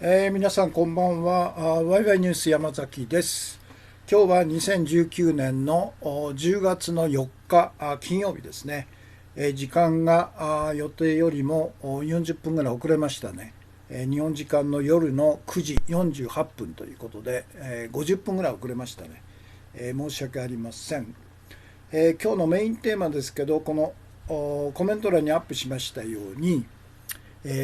皆さんこんばんは。ワイワイニュース山崎です。今日は2019年の10月の4日金曜日ですね。時間が予定よりも40分ぐらい遅れましたね。日本時間の夜の9時48分ということで、50分ぐらい遅れましたね。申し訳ありません。今日のメインテーマですけど、このコメント欄にアップしましたように、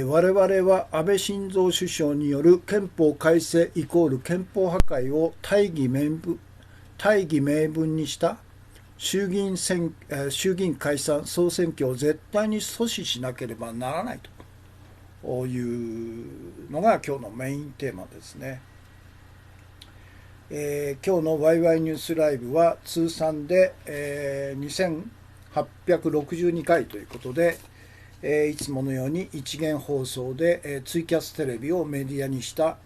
我々は安倍晋三首相による憲法改正イコール憲法破壊を大義名分にした衆議院解散総選挙を絶対に阻止しなければならないというのが今日のメインテーマですね。今日のワイワイニュースライブは通算で、2862回ということで、いつものように一元放送で、ツイキャステレビをメディアにした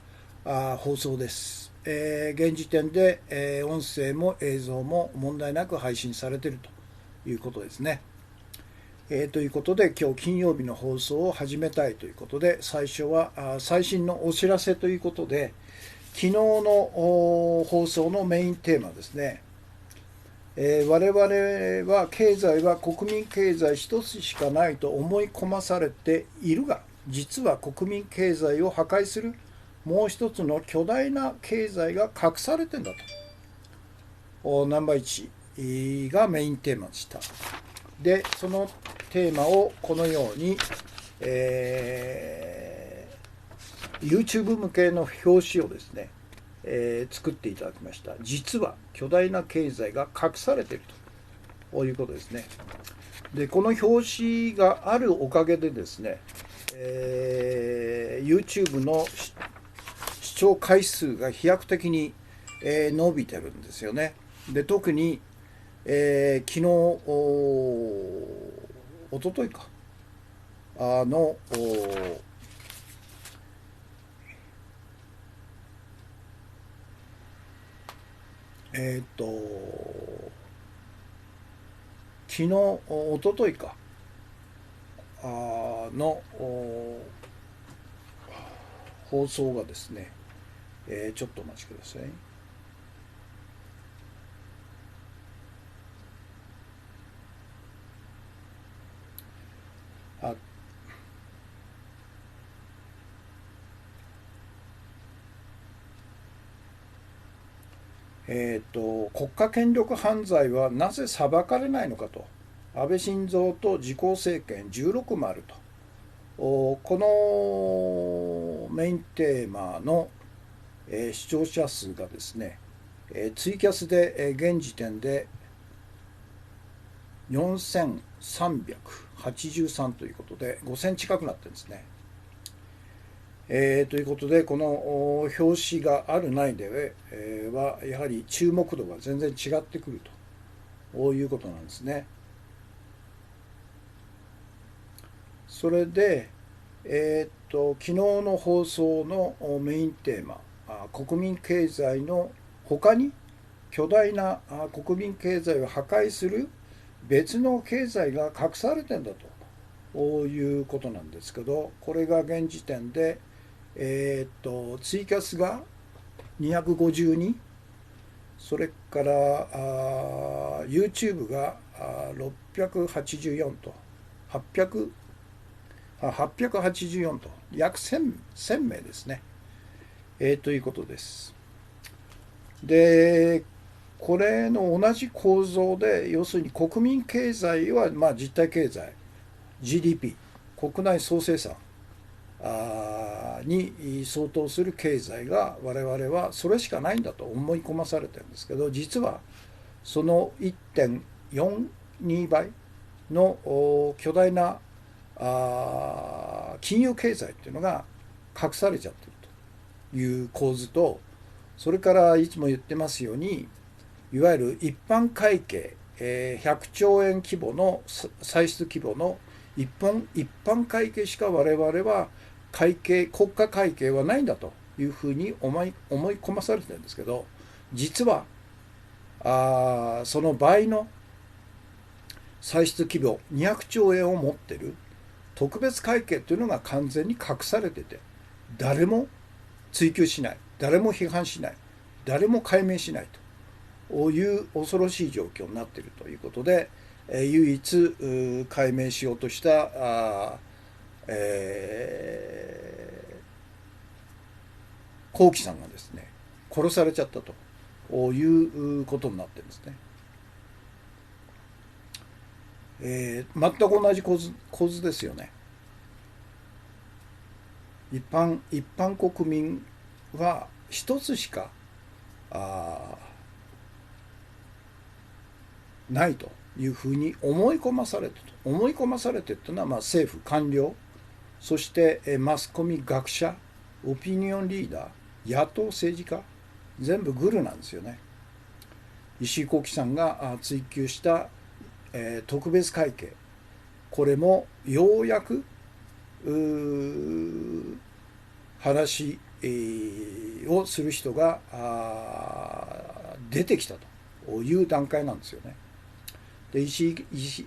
放送です。現時点で、音声も映像も問題なく配信されているということですね。ということで今日金曜日の放送を始めたいということで、最初は最新のお知らせということで、昨日の放送のメインテーマですね。我々は経済は国民経済一つしかないと思い込まされているが、実は国民経済を破壊するもう一つの巨大な経済が隠されてんだと。ナンバー1がメインテーマでした。で、そのテーマをこのように、YouTube 向けの表紙をですね、作っていただきました。実は巨大な経済が隠されているということですね。で、この表紙があるおかげでですね、YouTube の視聴回数が飛躍的に、伸びてるんですよね。で、特に、昨日おとといかの昨日おとといかの放送がですね、ちょっとお待ちください。国家権力犯罪はなぜ裁かれないのかと、安倍晋三と自公政権16もあると、このメインテーマの、視聴者数がですね、ツイキャスで、現時点で4383ということで5000近くなってるんですね。ということで、この表紙があるないではやはり注目度が全然違ってくるということなんですね。それで、昨日の放送のメインテーマ、国民経済の他に巨大な国民経済を破壊する別の経済が隠されてんだということなんですけど、これが現時点でツイキャスが252、それからYouTube が684と884と約1000名ですね、ということです。で、これの同じ構造で、要するに国民経済は実体経済 GDP 国内総生産に相当する経済が我々はそれしかないんだと思い込まされてるんですけど、実はその 1.42 倍の巨大な金融経済っていうのが隠されちゃってるという構図と、それからいつも言ってますように、いわゆる一般会計、100兆円規模の歳出規模の一般会計しか我々は国家会計はないんだというふうに思い込まされてるんですけど、実はその倍の歳出規模200兆円を持ってる特別会計というのが完全に隠されてて、誰も追及しない、誰も批判しない、誰も解明しないという恐ろしい状況になっているということで、唯一解明しようとした幸喜さんがですね、殺されちゃったということになってるんですね。全く同じ構図ですよね。一般国民は一つしかないというふうに思い込まされてというのは、政府官僚、そしてマスコミ、学者、オピニオンリーダー、野党政治家、全部グルなんですよね。石井幸喜さんが追及した特別会計、これもようやく話をする人が出てきたという段階なんですよね。で石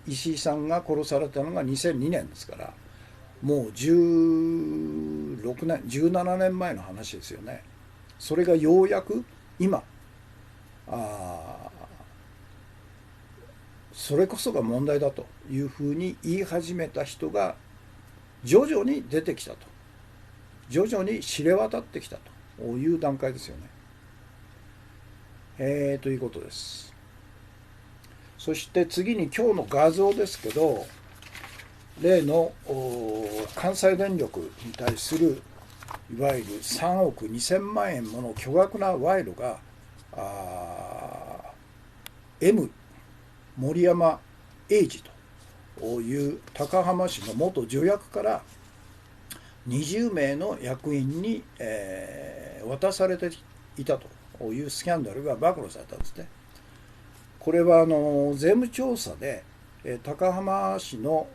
井さんが殺されたのが2002年ですから、もう16年17年前の話ですよね。それがようやく今それこそが問題だというふうに言い始めた人が徐々に出てきたと、徐々に知れ渡ってきたという段階ですよね。ということです。そして次に今日の画像ですけど、例の関西電力に対するいわゆる3億2000万円もの巨額な賄賂がM 森山英二という高浜市の元助役から20名の役員に、渡されていたというスキャンダルが暴露されたんですね。これは税務調査で高浜市の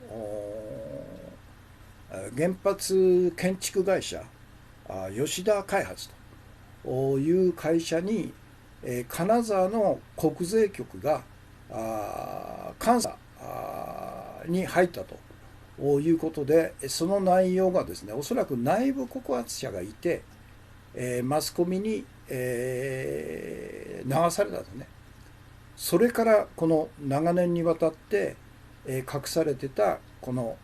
原発建築会社吉田開発という会社に金沢の国税局が監査に入ったということで、その内容がですね、おそらく内部告発者がいてマスコミに流されたんですね。それからこの長年にわたって隠されてたこの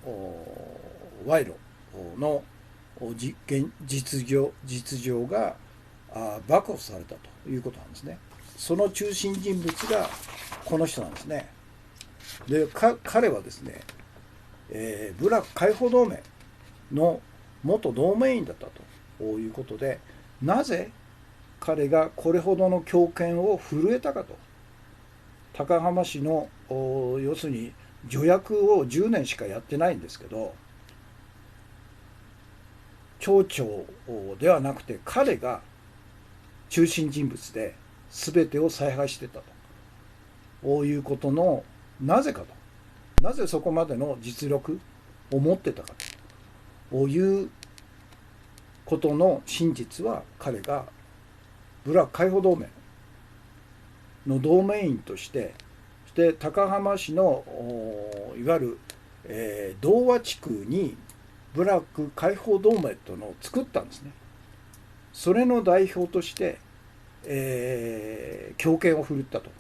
賄賂の実情が暴露されたということなんですね。その中心人物がこの人なんですね。で彼はですね、部落解放同盟の元同盟員だったということで、なぜ彼がこれほどの強権を震えたかと。高浜市の要するに助役を10年しかやってないんですけど、町長ではなくて彼が中心人物で全てを采配してたということのなぜかと、なぜそこまでの実力を持ってたかということの真実は、彼が部落解放同盟の同盟員として、そして高浜市のいわゆる、同和地区に部落解放同盟というのを作ったんですね。それの代表として、強権を振るったと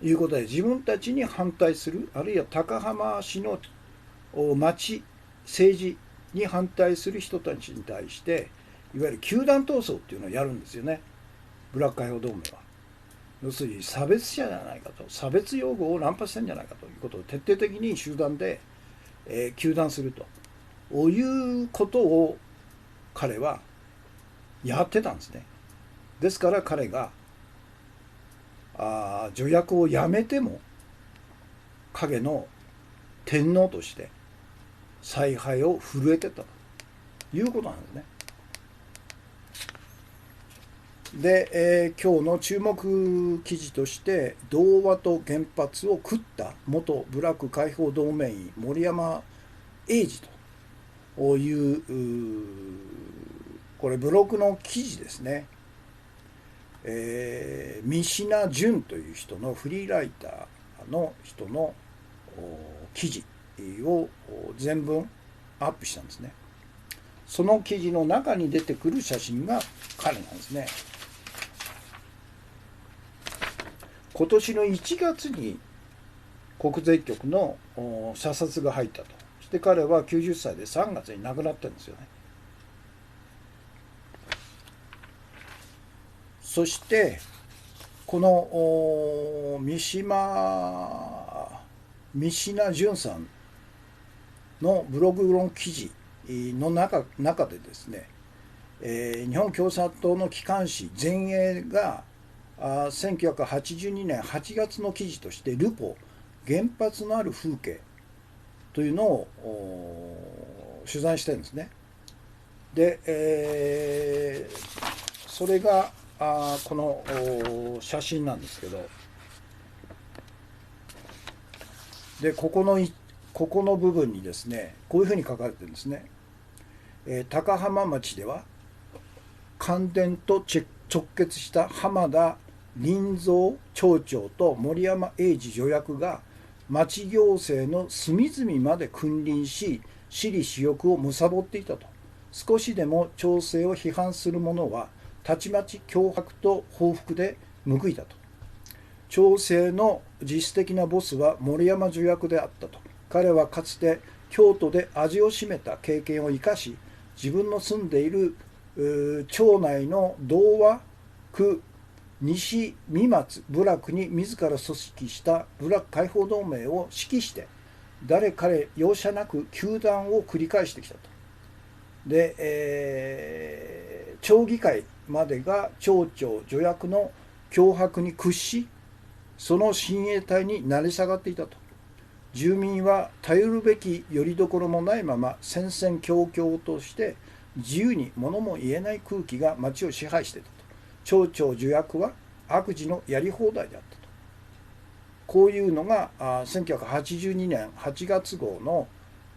いうことで、自分たちに反対する、あるいは高浜市の町政治に反対する人たちに対して、いわゆる集団闘争っていうのをやるんですよね、部落解放同盟は。要するに差別者じゃないかと、差別用語を乱発してるんじゃないかということを徹底的に集団で、糾弾するということを彼はやってたんですね。ですから彼が助役を辞めても影の天皇として采配を震えてたということなんですね。で、今日の注目記事として、童話と原発を食った元部落解放同盟員森山英二というこれブログの記事ですね。三品淳という人のフリーライターの人の記事を全文アップしたんですね。その記事の中に出てくる写真が彼なんですね。今年の1月に国税局の査察が入ったと。そして彼は90歳で3月に亡くなってるんですよね。そしてこの三品淳さんのブログ論記事の中でですね、日本共産党の機関紙前衛が1982年8月の記事としてルポ原発のある風景というのを取材してるんですね。で、それがこの写真なんですけど、でここの部分にですね、こういうふうに書かれてるんですね。高浜町では関電と直結した浜田林蔵町長と森山英二助役が町行政の隅々まで君臨し、私利私欲を貪っていたと。少しでも町政を批判する者はたちまち脅迫と報復で報いたと。町政の実質的なボスは森山助役であったと。彼はかつて京都で味を占めた経験を生かし、自分の住んでいる町内の同和区西三松部落に自ら組織した部落解放同盟を指揮して、誰彼容赦なく糾弾を繰り返してきたと。で、町議会までが町長助役の脅迫に屈し、その親衛隊に成り下がっていたと。住民は頼るべき拠り所もないまま戦々恐々として自由に物も言えない空気が町を支配していたと。町長助役は悪事のやり放題であったと。こういうのが1982年8月号の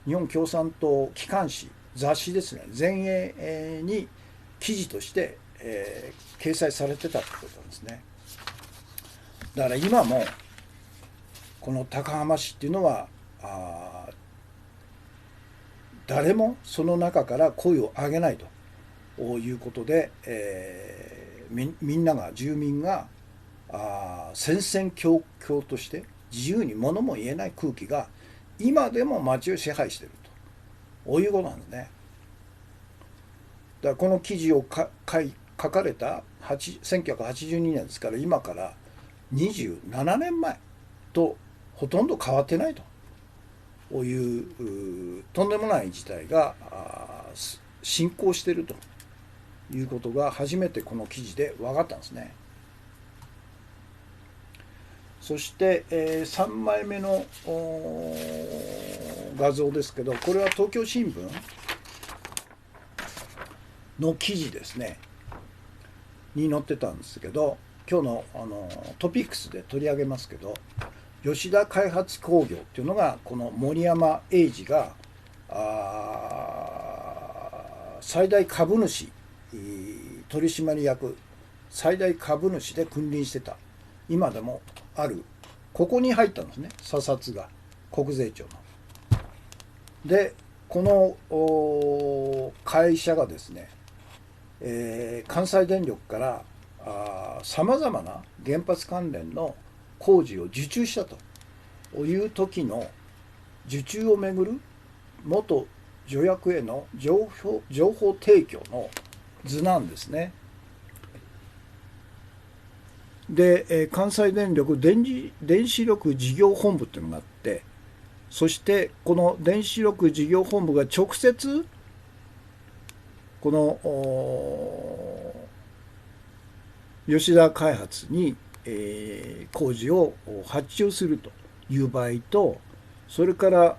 日本共産党機関紙雑誌ですね、前衛に記事として、掲載されてたってことなんですね。だから今もこの高浜市っていうのは誰もその中から声を上げないということで、みんなが住民が戦々恐々として自由に物も言えない空気が今でも町を支配していると、こういうことなんですね。だからこの記事を書かれた1982年ですから、今から27年前とほとんど変わってないというとんでもない事態が進行しているということが初めてこの記事で分かったんですね。そして、3枚目の画像ですけど、これは東京新聞の記事ですねに載ってたんですけど、今日のトピックスで取り上げますけど、吉田開発工業っていうのがこの森山英二が最大株主取締役最大株主で君臨してた、今でもある、ここに入ったんですね、査察が国税庁の。でこの会社がですね、関西電力からさまざまな原発関連の工事を受注したという時の受注をめぐる元助役への情報提供の図なんですね。で、関西電力電子力事業本部っていうのがあって、そしてこの電子力事業本部が直接この吉田開発に、工事を発注するという場合と、それから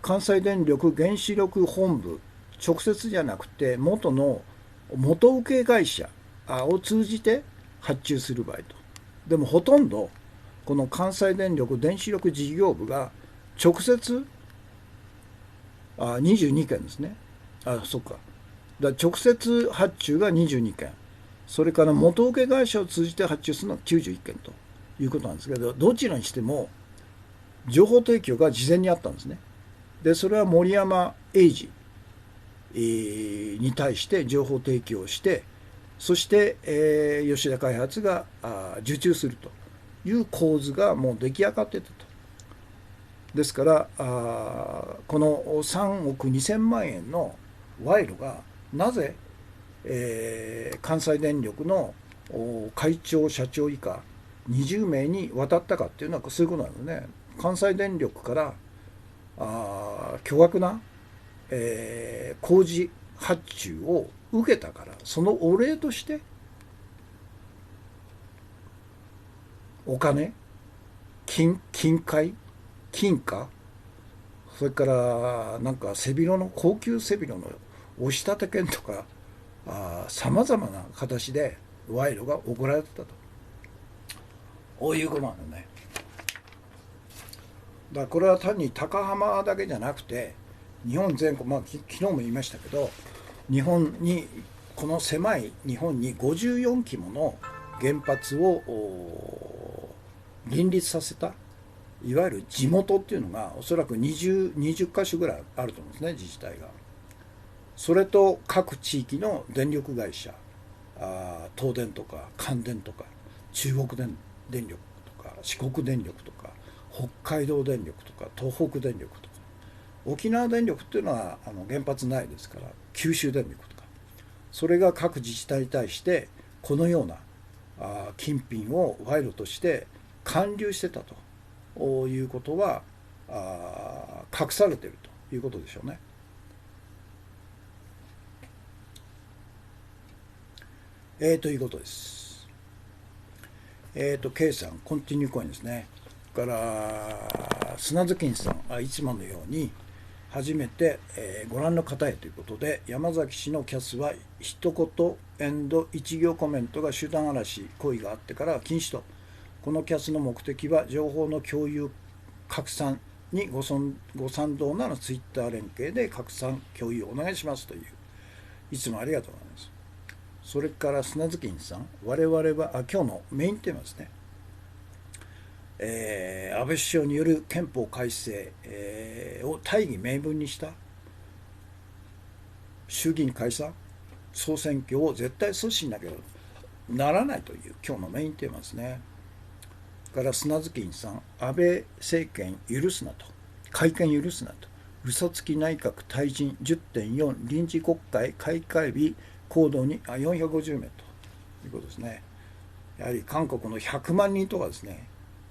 関西電力原子力本部直接じゃなくて元請け会社を通じて発注する場合と。でもほとんどこの関西電力電子力事業部が直接22件ですね。そっか。直接発注が22件、それから元請け会社を通じて発注するのが91件ということなんですけど、どちらにしても情報提供が事前にあったんですね。でそれは森山英二に対して情報提供して、そして、吉田開発が受注するという構図がもう出来上がってたと。ですからこの3億2000万円の賄賂がなぜ、関西電力の会長社長以下20名に渡ったかっていうのはそういうことなのね。関西電力から巨額な、工事発注を受けたから、そのお礼としてお金、金塊、金貨、それからなんか高級背広の押し立て券とかさまざまな形で賄賂が行われてたと、こういうことなのね。だからこれは単に高浜だけじゃなくて日本全国、昨日も言いましたけど、この狭い日本に54基もの原発を林立させたいわゆる地元っていうのがおそらく20カ所ぐらいあると思うんですね、自治体が。それと各地域の電力会社、東電とか関電とか中国電力とか四国電力とか北海道電力とか東北電力とか沖縄電力っていうのは原発ないですから九州電力とか、それが各自治体に対してこのような金品を賄賂として還流してたということは隠されているということでしょうね。ということです。K さん、コンティニューコインですね。から砂月金さん、いつものように初めて、ご覧の方へということで、山崎氏のキャスは一言一行コメントが集団嵐行為があってから禁止と。このキャスの目的は情報の共有拡散にご賛同ならツイッター連携で拡散共有お願いしますという、いつもありがとうございます。それから砂月金さん、我々は今日のメインテーマですね、安倍首相による憲法改正、を大義名分にした衆議院解散総選挙を絶対阻止しなければならないという今日のメインテーマですね。から砂月金さん、安倍政権許すなと、改憲許すなと、嘘つき内閣退陣 10.4 臨時国会開会日行動に450名ということですね。やはり韓国の100万人とかですね、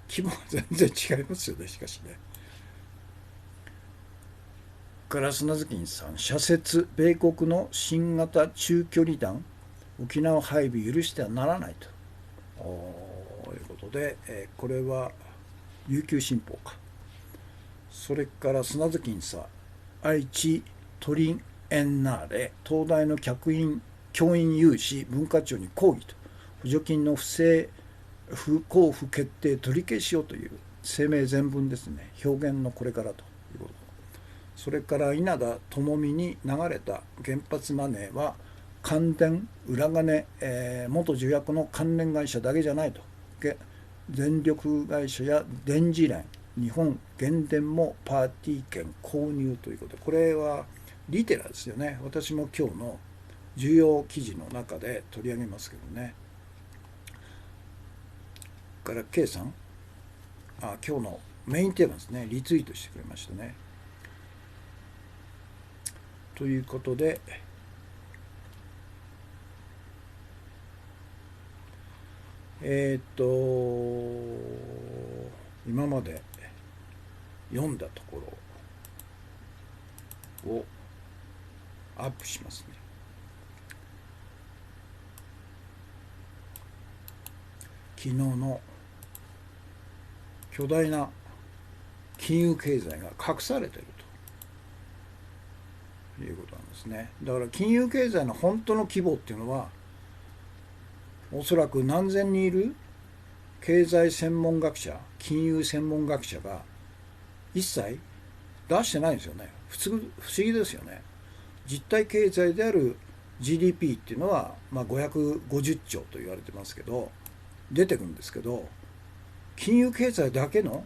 規模が全然違いますよね、しかしね。から砂月金さん、社説、米国の新型中距離弾沖縄配備許してはならないということで、これは琉球新報か。それから砂月金さん、愛知トリンエンナーレ東大の教員有志文化庁に抗議と、補助金の不正不交付決定取り消しをという声明全文ですね。表現のこれからということ。それから稲田朋美に流れた原発マネーは関電裏金、元助役の関連会社だけじゃないと。電力会社や電磁連、日本原電もパーティー券購入ということで、これはリテラですよね。私も今日の重要記事の中で取り上げますけどね。から K さん、今日のメインテーマですね、リツイートしてくれましたね。ということで、今まで読んだところをアップしますね。昨日の巨大な金融経済が隠されているということなんですね。だから金融経済の本当の規模っていうのはおそらく何千人いる経済専門学者、金融専門学者が一切出してないんですよね。不思議ですよね。実体経済である GDP っていうのは、550兆と言われてますけど、出てくるんですけど、金融経済だけの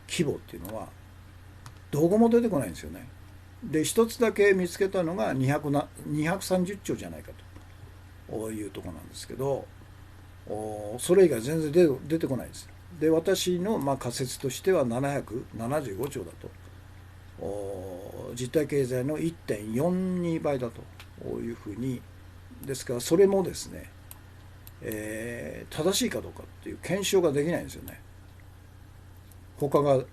規模っていうのはどこも出てこないんですよね。で一つだけ見つけたのが230兆じゃないかというところなんですけど、それ以外全然出てこないです。で私の仮説としては775兆だと、実体経済の 1.42 倍だというふうに、ですからそれもですね、正しいかどうかっていう検証ができないんですよね、他が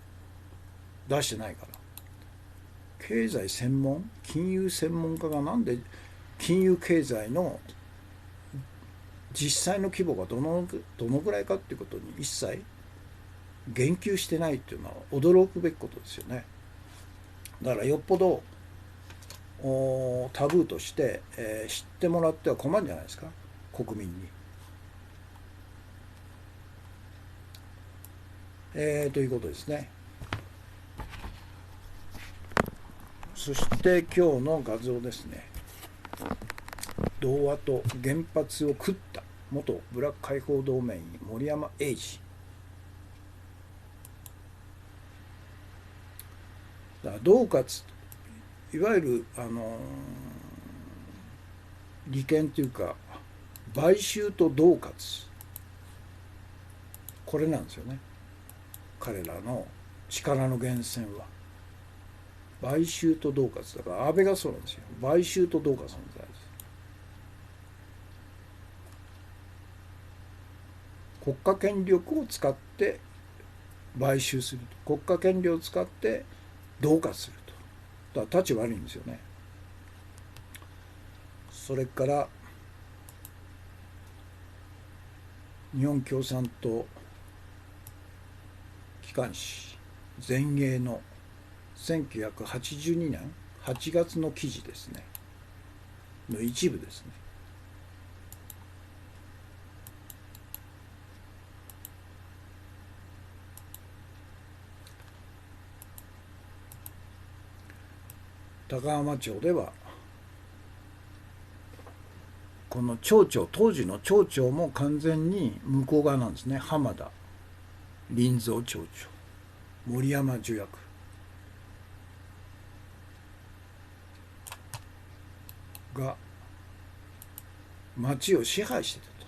出してないから。経済専門金融専門家がなんで金融経済の実際の規模がどのぐらいかっていうことに一切言及してないっていうのは驚くべきことですよね。だからよっぽどタブーとして、知ってもらっては困るんじゃないですか、国民に。ということですね。そして今日の画像ですね。童話と原発を食った元ブラック解放同盟員森山英二。だから恫喝、いわゆる利権というか買収と恫喝、これなんですよね、彼らの力の源泉は。買収と恫喝だから、安倍がそうなんですよ、買収と恫喝の時代です。国家権力を使って買収すると、国家権力を使って恫喝すると、だから立ち悪いんですよね。それから日本共産党機関紙前衛の1982年8月の記事ですねの一部ですね。高浜町ではこの町長、当時の町長も完全に向こう側なんですね。浜田林蔵町長、森山助役が町を支配してたと。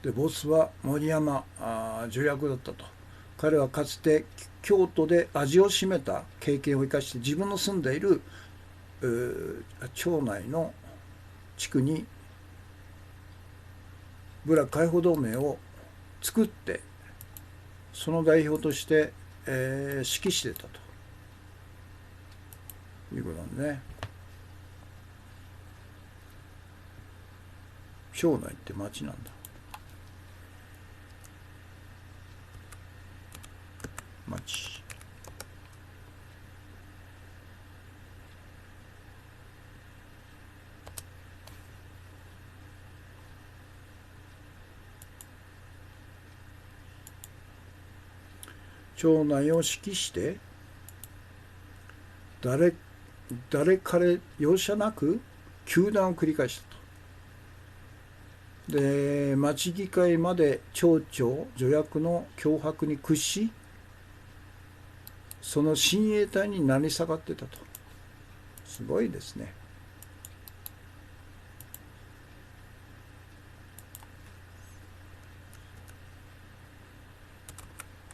でボスは森山助役だったと。彼はかつて京都で味を占めた経験を生かして自分の住んでいる町内の地区に部落解放同盟を作ってその代表として、指揮してたということなんでね。町内って町なんだ。町。町内を指揮して誰彼容赦なく糾弾を繰り返したと。で町議会まで町長助役の脅迫に屈し、その親衛隊に成り下がってたと。すごいですね。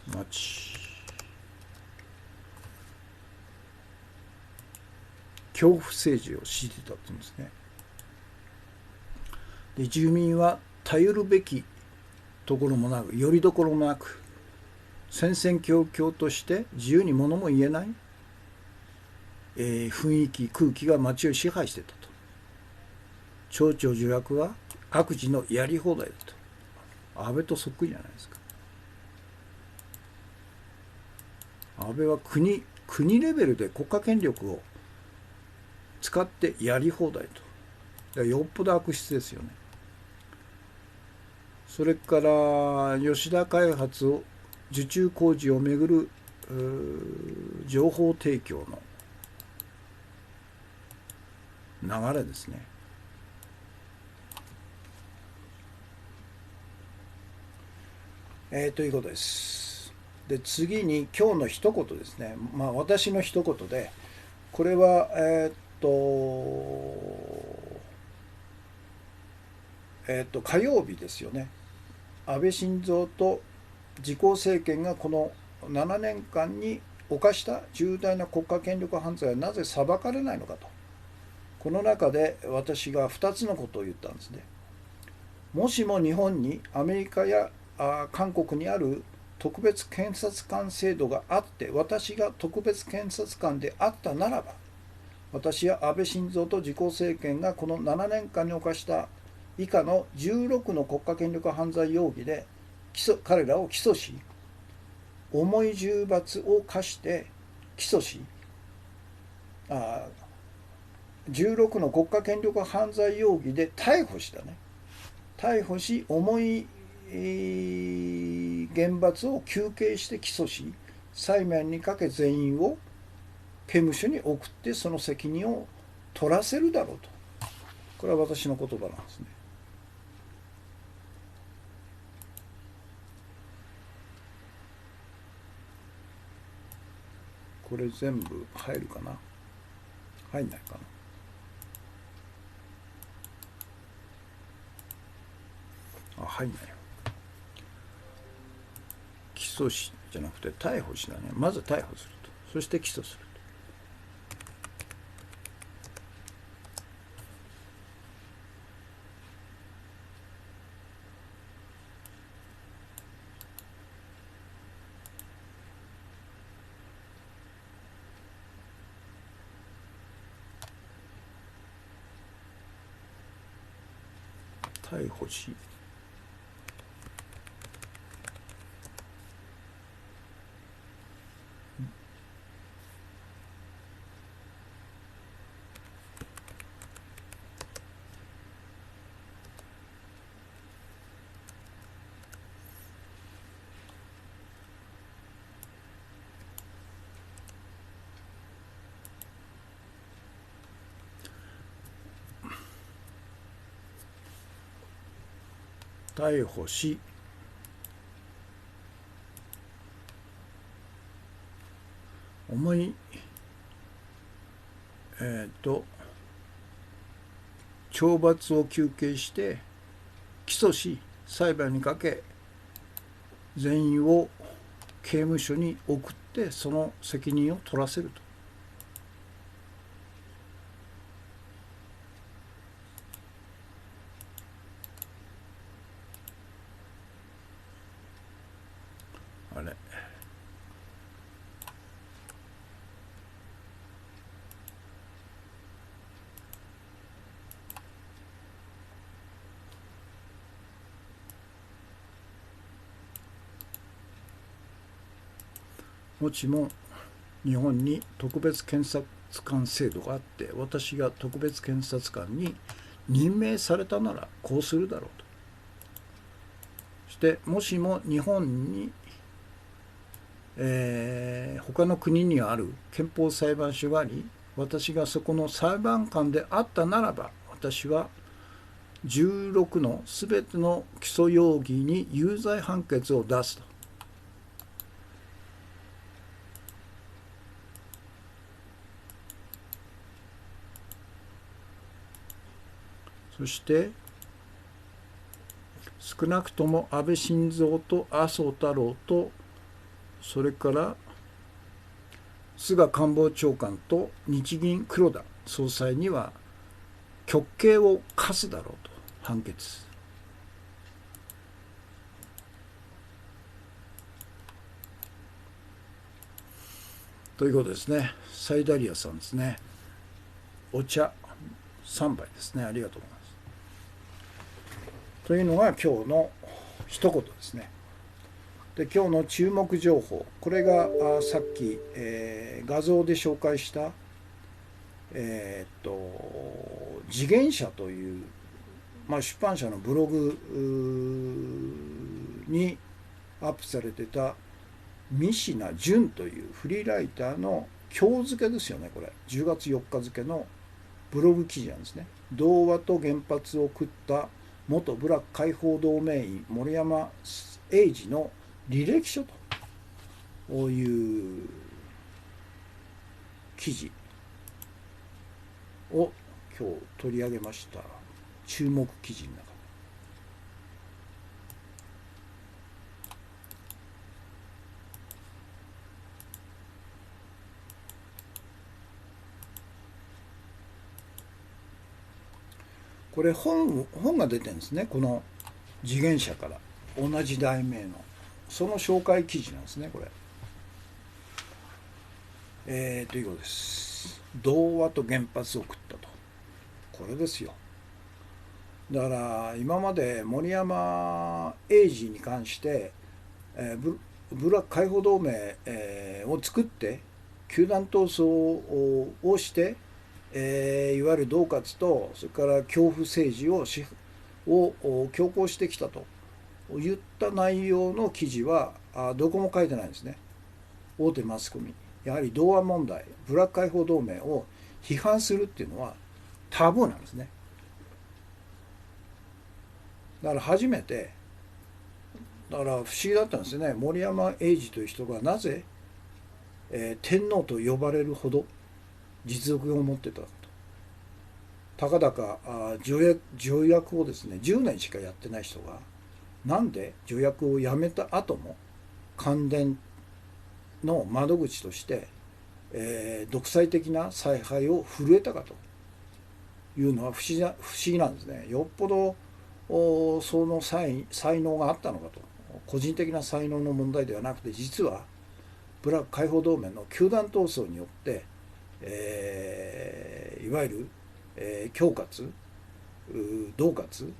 町恐怖政治を敷いてたって言うんですね。で住民は頼るべきところもなくよりどころもなく戦々恐々として自由に物も言えない、雰囲気空気が町を支配してたと。町長助役は悪事のやり放題だと。安倍とそっくりじゃないですか。安倍は国レベルで国家権力を使ってやり放題と。よっぽど悪質ですよね。それから吉田開発を受注工事をめぐる情報提供の流れですね。ということです。で、次に今日の一言ですね。私の一言で、これは、火曜日ですよね。安倍晋三と自公政権がこの7年間に犯した重大な国家権力犯罪はなぜ裁かれないのかと。この中で私が2つのことを言ったんですね。もしも日本にアメリカや韓国にある特別検察官制度があって私が特別検察官であったならば、私や安倍晋三と自公政権がこの7年間に犯した以下の16の国家権力犯罪容疑で彼らを起訴し、重い重罰を課して起訴し、16の国家権力犯罪容疑で逮捕したね。逮捕し、重い厳罰を求刑して起訴し、裁判にかけ全員を刑務所に送ってその責任を取らせるだろうと。これは私の言葉なんですね。これ全部入るかな？入んないかな？入んないよ。起訴しじゃなくて逮捕しだね。まず逮捕すると。そして起訴すると。逮捕し、逮捕し、重い懲罰を求刑して起訴し、裁判にかけ全員を刑務所に送ってその責任を取らせると。あれ、もしも日本に特別検察官制度があって私が特別検察官に任命されたならこうするだろうと。そしてもしも日本に、他の国にある憲法裁判所があり私がそこの裁判官であったならば私は16のすべての起訴容疑に有罪判決を出すと。そして少なくとも安倍晋三と麻生太郎とそれから菅官房長官と日銀黒田総裁には極刑を課すだろうと判決。ということですね。サイダリアさんですね。お茶3杯ですね。ありがとうございます。というのが今日の一言ですね。で、今日の注目情報、これがさっき、画像で紹介した、次元社という、出版社のブログにアップされてた三品淳というフリーライターの今日付ですよね。これ10月4日付のブログ記事なんですね。童話と原発を食った元部落解放同盟員森山英二の履歴書という記事を今日取り上げました。注目記事の中で。これ本が出てるんですね。この次元社から同じ題名のその紹介記事なんですね。これということです。童話と原発を食ったと、これですよ。だから今まで森山英二に関して、部落解放同盟、を作って集団闘争をして、いわゆる恫喝とそれから恐怖政治を強行してきたと言った内容の記事はどこも書いてないんですね。大手マスコミ、やはり童話問題、部落解放同盟を批判するっていうのはタブーなんですね。だから初めて、だから不思議だったんですよね。森山英二という人がなぜ、天皇と呼ばれるほど実力を持ってたかと。たかだか助役をですね10年しかやってない人が、なんで助役を辞めた後も関電の窓口として、独裁的な采配を震えたかというのは不思議なんですね。よっぽどその才能があったのかと。個人的な才能の問題ではなくて、実は部落解放同盟の集団闘争によって、いわゆる、恐喝、恫喝、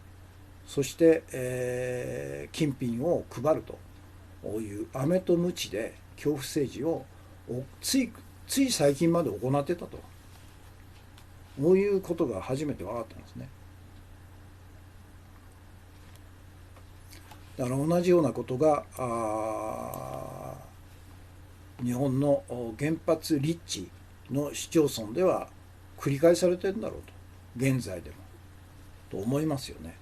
そして、金品を配るという飴と鞭で恐怖政治をつい最近まで行ってたと、こういうことが初めて分かったんですね。だから同じようなことが日本の原発立地の市町村では繰り返されてるんだろうと、現在でもと思いますよね。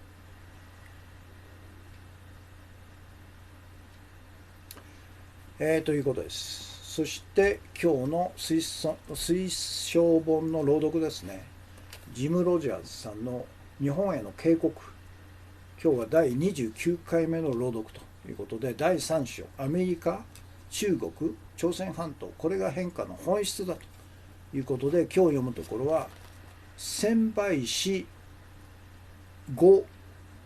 ということです。そして今日の推奨本の朗読ですね。ジム・ロジャーズさんの日本への警告。今日は第29回目の朗読ということで、第3章、アメリカ、中国、朝鮮半島、これが変化の本質だということで、今日読むところは、専売し語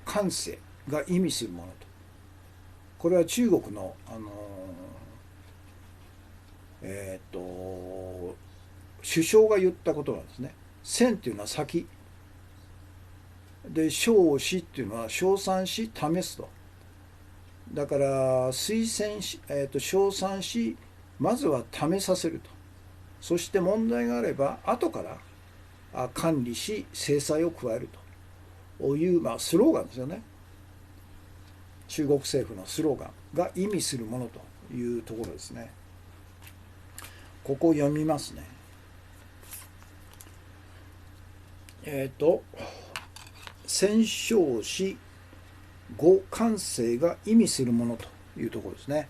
感性が意味するものと。これは中国の、首相が言ったことなんですね。専っていうのは先で、称しっていうのは称賛し試すと。だから推薦し、称賛し、まずは試させると。そして問題があれば後から管理し制裁を加えるという、スローガンですよね。中国政府のスローガンが意味するものというところですね。ここを読みますね。宣称し語感性が意味するものというところですね。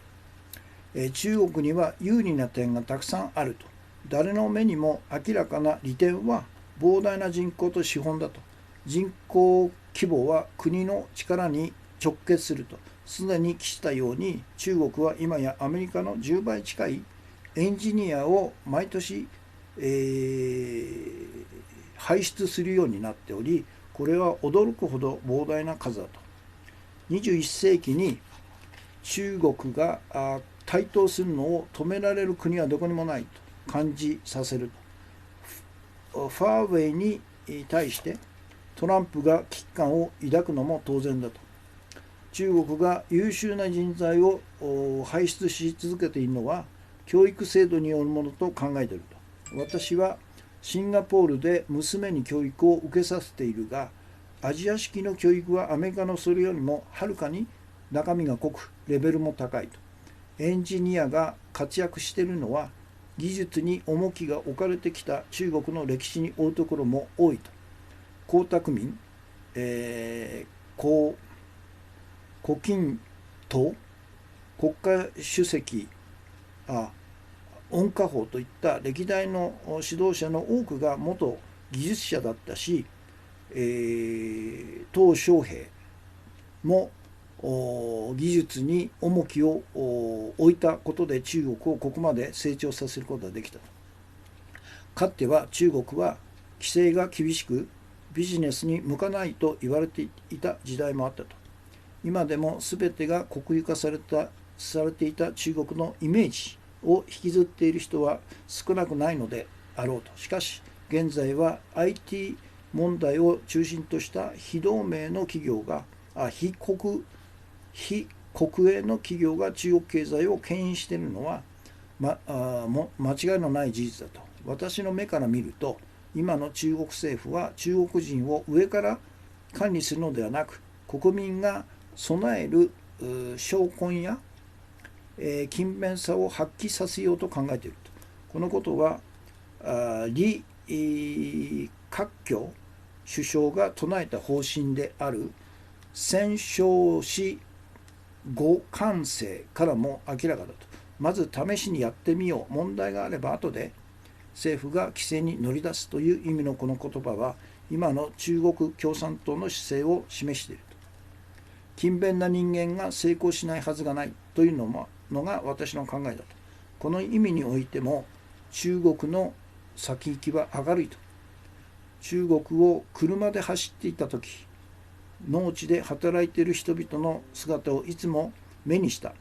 中国には有利な点がたくさんあると。誰の目にも明らかな利点は膨大な人口と資本だと。人口規模は国の力に直結すると。すでに記したように、中国は今やアメリカの10倍近いエンジニアを毎年、輩出するようになっており、これは驚くほど膨大な数だと。21世紀に中国が台頭するのを止められる国はどこにもないと感じさせると。ファーウェイに対してトランプが危機感を抱くのも当然だと。中国が優秀な人材を輩出し続けているのは教育制度によるものと考えていると。私はシンガポールで娘に教育を受けさせているが、アジア式の教育はアメリカのそれよりもはるかに中身が濃くレベルも高いと。エンジニアが活躍しているのは技術に重きが置かれてきた中国の歴史に負うところも多いと。江沢民、胡錦涛、国家主席、温家宝といった歴代の指導者の多くが元技術者だったし、鄧小平も技術に重きを置いたことで中国をここまで成長させることができたと。かつては中国は規制が厳しくビジネスに向かないと言われていた時代もあったと。今でも全てが国有化されていた中国のイメージを引きずっている人は少なくないのであろうと。しかし現在は IT 問題を中心とした非同盟の企業が非国営の企業が中国経済を牽引しているのは、間違いのない事実だと。私の目から見ると今の中国政府は中国人を上から管理するのではなく、国民が備える商魂や勤勉さを発揮させようと考えていると。このことは李克強首相が唱えた方針である先少子互換性からも明らかだと。まず試しにやってみよう、問題があれば後で政府が規制に乗り出すという意味のこの言葉は今の中国共産党の姿勢を示していると。勤勉な人間が成功しないはずがないというのが私の考えだと。この意味においても中国の先行きは明るいと。中国を車で走っていた時、農地で働いている人々の姿をいつも目にした。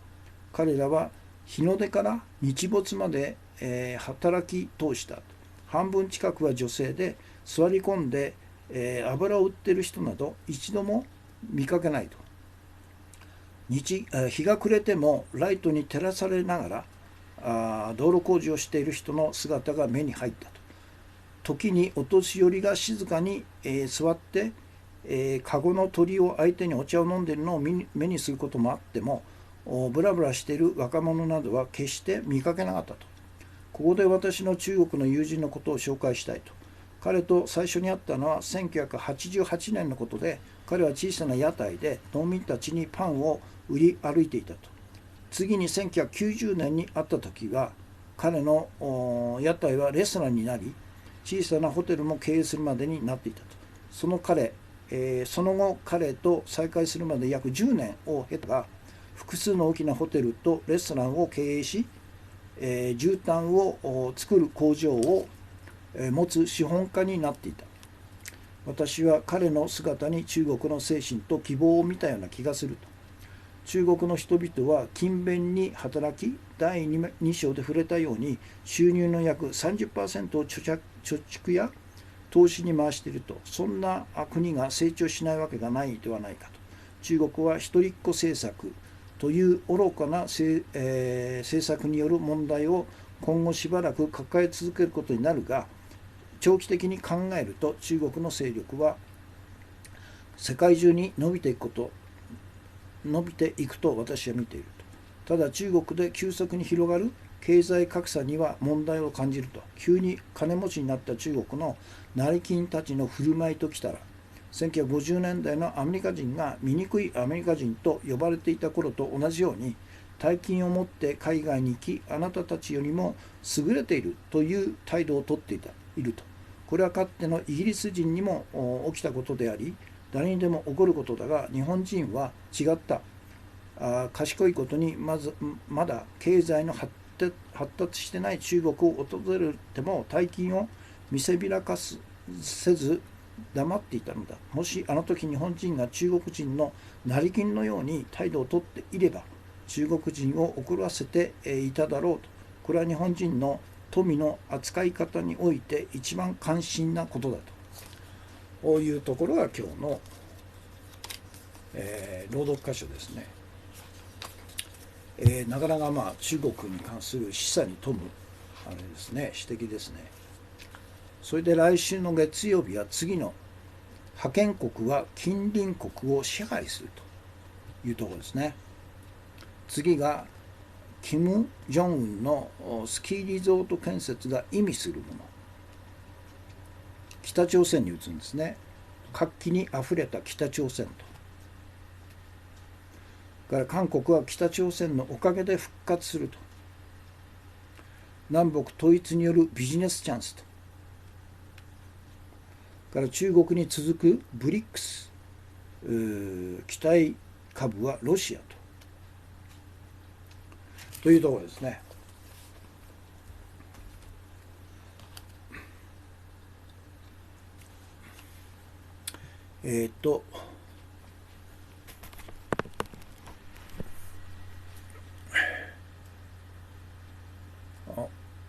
彼らは日の出から日没まで、働き通した。半分近くは女性で、座り込んで、油を売っている人など一度も見かけないと。日が暮れてもライトに照らされながら道路工事をしている人の姿が目に入ったと。時にお年寄りが静かに、座って、カゴの鳥を相手にお茶を飲んでいるのを目にすることもあっても、ブラブラしている若者などは決して見かけなかったと。ここで私の中国の友人のことを紹介したいと。彼と最初に会ったのは1988年のことで、彼は小さな屋台で農民たちにパンを売り歩いていたと。次に1990年に会った時は、彼の屋台はレストランになり、小さなホテルも経営するまでになっていたと。その後彼と再会するまで約10年を経たが、複数の大きなホテルとレストランを経営し、絨毯を作る工場を持つ資本家になっていた。私は彼の姿に中国の精神と希望を見たような気がすると。中国の人々は勤勉に働き、第2章で触れたように収入の約 30% を貯蓄や投資に回していると。そんな国が成長しないわけがないではないかと。中国は一人っ子政策という愚かな政策による問題を今後しばらく抱え続けることになるが、長期的に考えると中国の勢力は世界中に伸びていくと私は見ていると。ただ中国で急速に広がる経済格差には問題を感じると。急に金持ちになった中国の成金たちの振る舞いときたら、1950年代のアメリカ人が醜いアメリカ人と呼ばれていた頃と同じように、大金を持って海外に行き、あなたたちよりも優れているという態度をとっていると。これはかつてのイギリス人にも起きたことであり、誰にでも起こることだが、日本人は違った。賢いことにまだ経済の発達してない中国を訪れても大金を見せびらかせず黙っていたのだ。もしあの時日本人が中国人の成金のように態度をとっていれば、中国人を怒らせていただろうと。これは日本人の富の扱い方において一番関心なことだというところが今日の、朗読箇所ですね。なかなか中国に関する示唆に富むあれですね、指摘ですね。それで来週の月曜日は次の覇権国は近隣国を支配するというところですね。次がキム・ジョンウンのスキーリゾート建設が意味するもの、北朝鮮に移るんですね。活気にあふれた北朝鮮と。から韓国は北朝鮮のおかげで復活すると。南北統一によるビジネスチャンスと。から中国に続くブリックス期待株はロシアというところですね。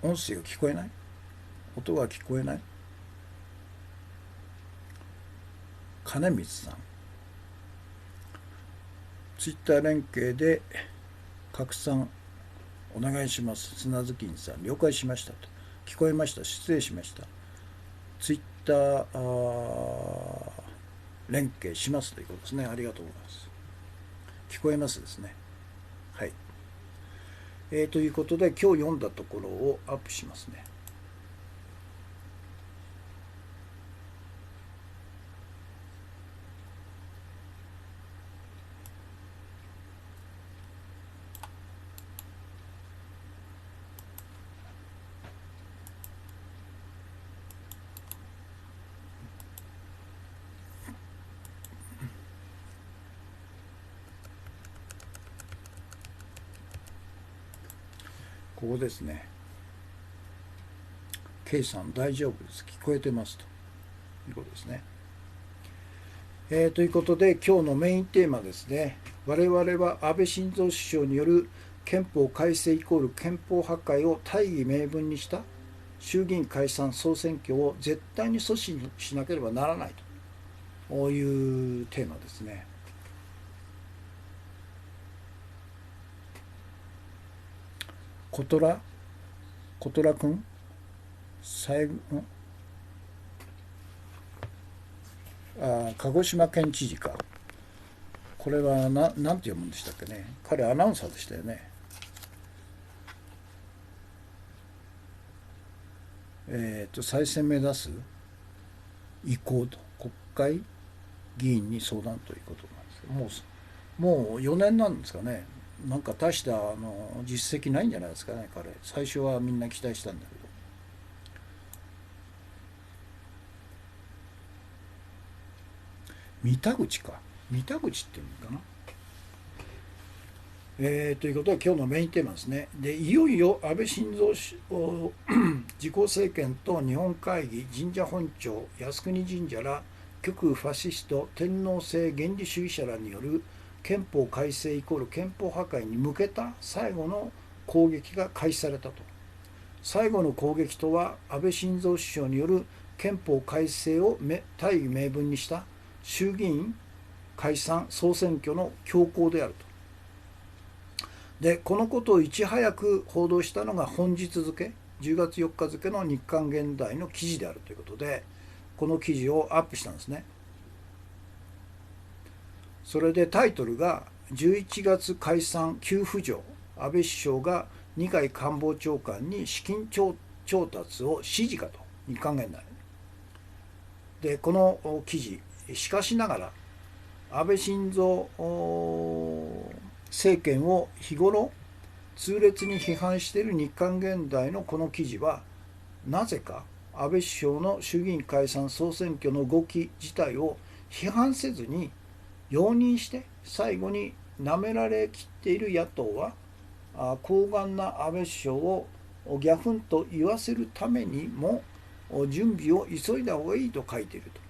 音声が聞こえない？音が聞こえない？金光さん、ツイッター連携で拡散お願いします。砂ずきんさん、了解しましたと。聞こえました。失礼しました。ツイッター連携しますということですね。ありがとうございます。聞こえますですね。はい。ということで、今日読んだところをアップしますね。ここですね。K さん大丈夫です。聞こえてますということですね。ということで今日のメインテーマですね。我々は安倍晋三首相による憲法改正イコール憲法破壊を大義名分にした衆議院解散総選挙を絶対に阻止しなければならないというテーマですね。小虎君鹿児島県知事か。これはなんて読むんでしたっけね。彼アナウンサーでしたよね。再選目指す意向と国会議員に相談ということなんですけど、もう4年なんですかね。なんか大した実績ないんじゃないですかね。彼最初はみんな期待したんだけど。三田口っていうのかな。ということは今日のメインテーマですね。でいよいよ安倍晋三自公政権と日本会議、神社本庁、靖国神社ら極右ファシスト天皇制原理主義者らによる憲法改正イコール憲法破壊に向けた最後の攻撃が開始されたと。最後の攻撃とは安倍晋三首相による憲法改正を大義名分にした衆議院解散総選挙の強行であると。でこのことをいち早く報道したのが本日付10月4日付の日刊現代の記事であるということで、この記事をアップしたんですね。それでタイトルが11月解散急浮上、安倍首相が二階官房長官に資金調達を指示かと。日刊現代でこの記事、しかしながら安倍晋三政権を日頃痛烈に批判している日刊現代のこの記事は、なぜか安倍首相の衆議院解散総選挙の動き自体を批判せずに容認して、最後に舐められきっている野党は高顔な安倍首相をギャフンと言わせるためにも準備を急いだ方がいいと書いていると。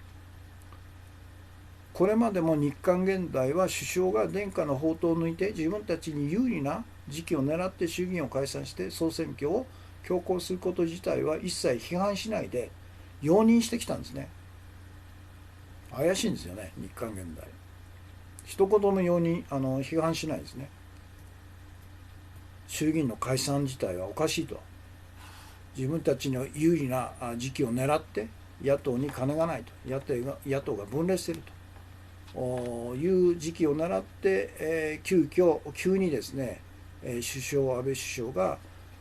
これまでも日韓現代は首相が殿下の宝刀を抜いて自分たちに有利な時期を狙って衆議院を解散して総選挙を強行すること自体は一切批判しないで容認してきたんですね。怪しいんですよね、日韓現代。一言も批判しないですね。衆議院の解散自体はおかしいと。自分たちの有利な時期を狙って野党に金がないと、野党が分裂しているという時期を狙って、急にですね、安倍首相が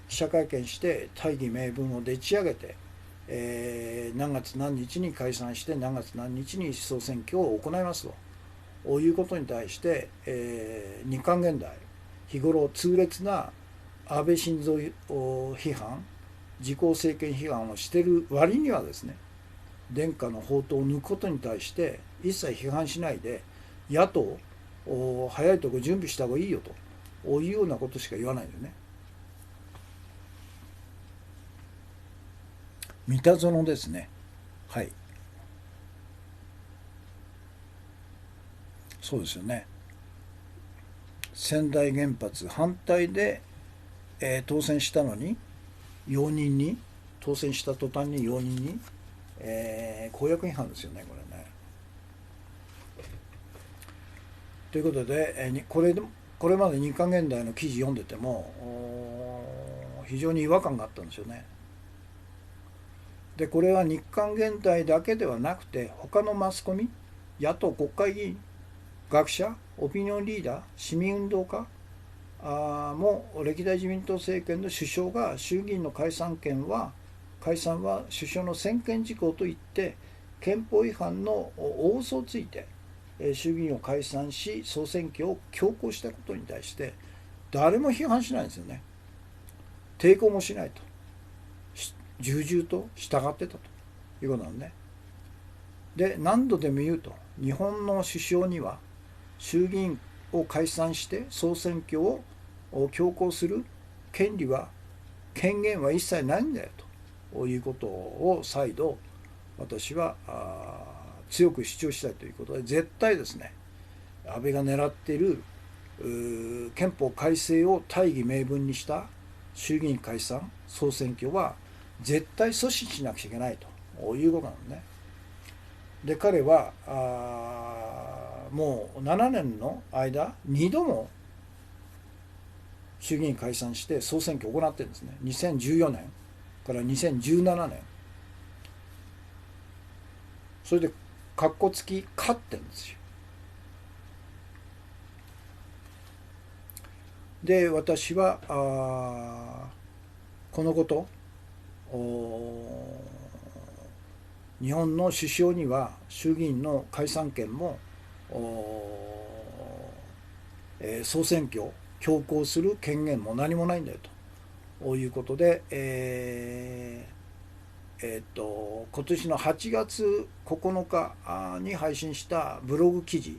記者会見して大義名分をでち上げて、何月何日に解散して何月何日に総選挙を行いますということに対して、日韓現代日頃痛烈な安倍晋三批判、自公政権批判をしている割にはですね、殿下の宝刀を抜くことに対して一切批判しないで、野党早いとこ準備した方がいいよというようなことしか言わないんだよね。三田園ですね。はい。そうですよね。仙台原発反対で、当選したのに、容認に、当選した途端に容認に、公約違反ですよね、これね。ということで、これまで日韓現代の記事読んでても、非常に違和感があったんですよね。で、これは日韓現代だけではなくて、他のマスコミ、野党国会議員、学者、オピニオンリーダー、市民運動家も歴代自民党政権の首相が衆議院の解散は首相の専権事項といって憲法違反の大嘘をついて衆議院を解散し総選挙を強行したことに対して誰も批判しないんですよね。抵抗もしないと、重々と従ってたということなんね。で、何度でも言うと、日本の首相には衆議院を解散して総選挙を強行する権限は一切ないんだよということを再度私は強く主張したいということで、絶対ですね、安倍が狙っている憲法改正を大義名分にした衆議院解散総選挙は絶対阻止しなくちゃいけないということなのね。で、彼はもう7年の間2度も衆議院解散して総選挙を行ってるんですね。2014年から2017年。それでかっこつき勝ってるんですよ。で、私はこのこと日本の首相には衆議院の解散権も総選挙を強行する権限も何もないんだよということで、今年の8月9日に配信したブログ記事、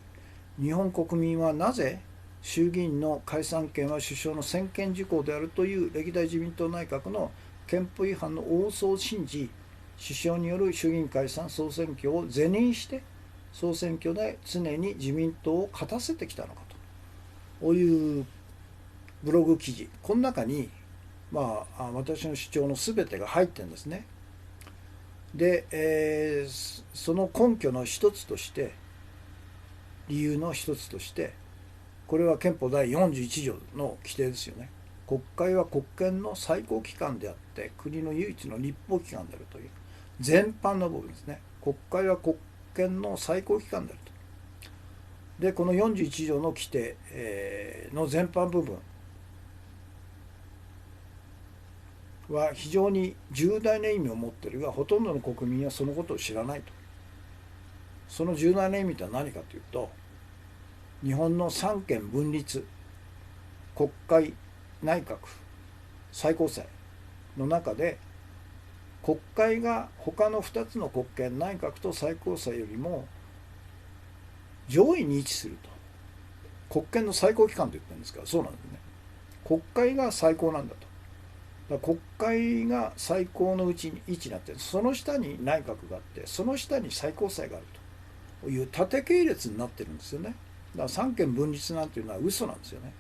日本国民はなぜ衆議院の解散権は首相の専権事項であるという歴代自民党内閣の憲法違反の大嘘を信じ、首相による衆議院解散総選挙を是認して総選挙で常に自民党を勝たせてきたのかというブログ記事、この中に私の主張の全てが入ってるんですね。で、その根拠の一つとして、理由の一つとして、これは憲法第41条の規定ですよね。国会は国権の最高機関であって国の唯一の立法機関であるという全般の部分ですね。国会は国権の最高機関であると。で、この41条の規定、の全般部分は非常に重大な意味を持っているが、ほとんどの国民はそのことを知らないと。その重大な意味とは何かというと、日本の三権分立、国会、内閣、最高裁の中で、国会が他の2つの国権、内閣と最高裁よりも上位に位置すると。国権の最高機関と言ってるんですから、そうなんですね。国会が最高なんだと。だから国会が最高の位置になっている。その下に内閣があって、その下に最高裁があるという縦系列になってるんですよね。だから三権分立なんていうのは嘘なんですよね。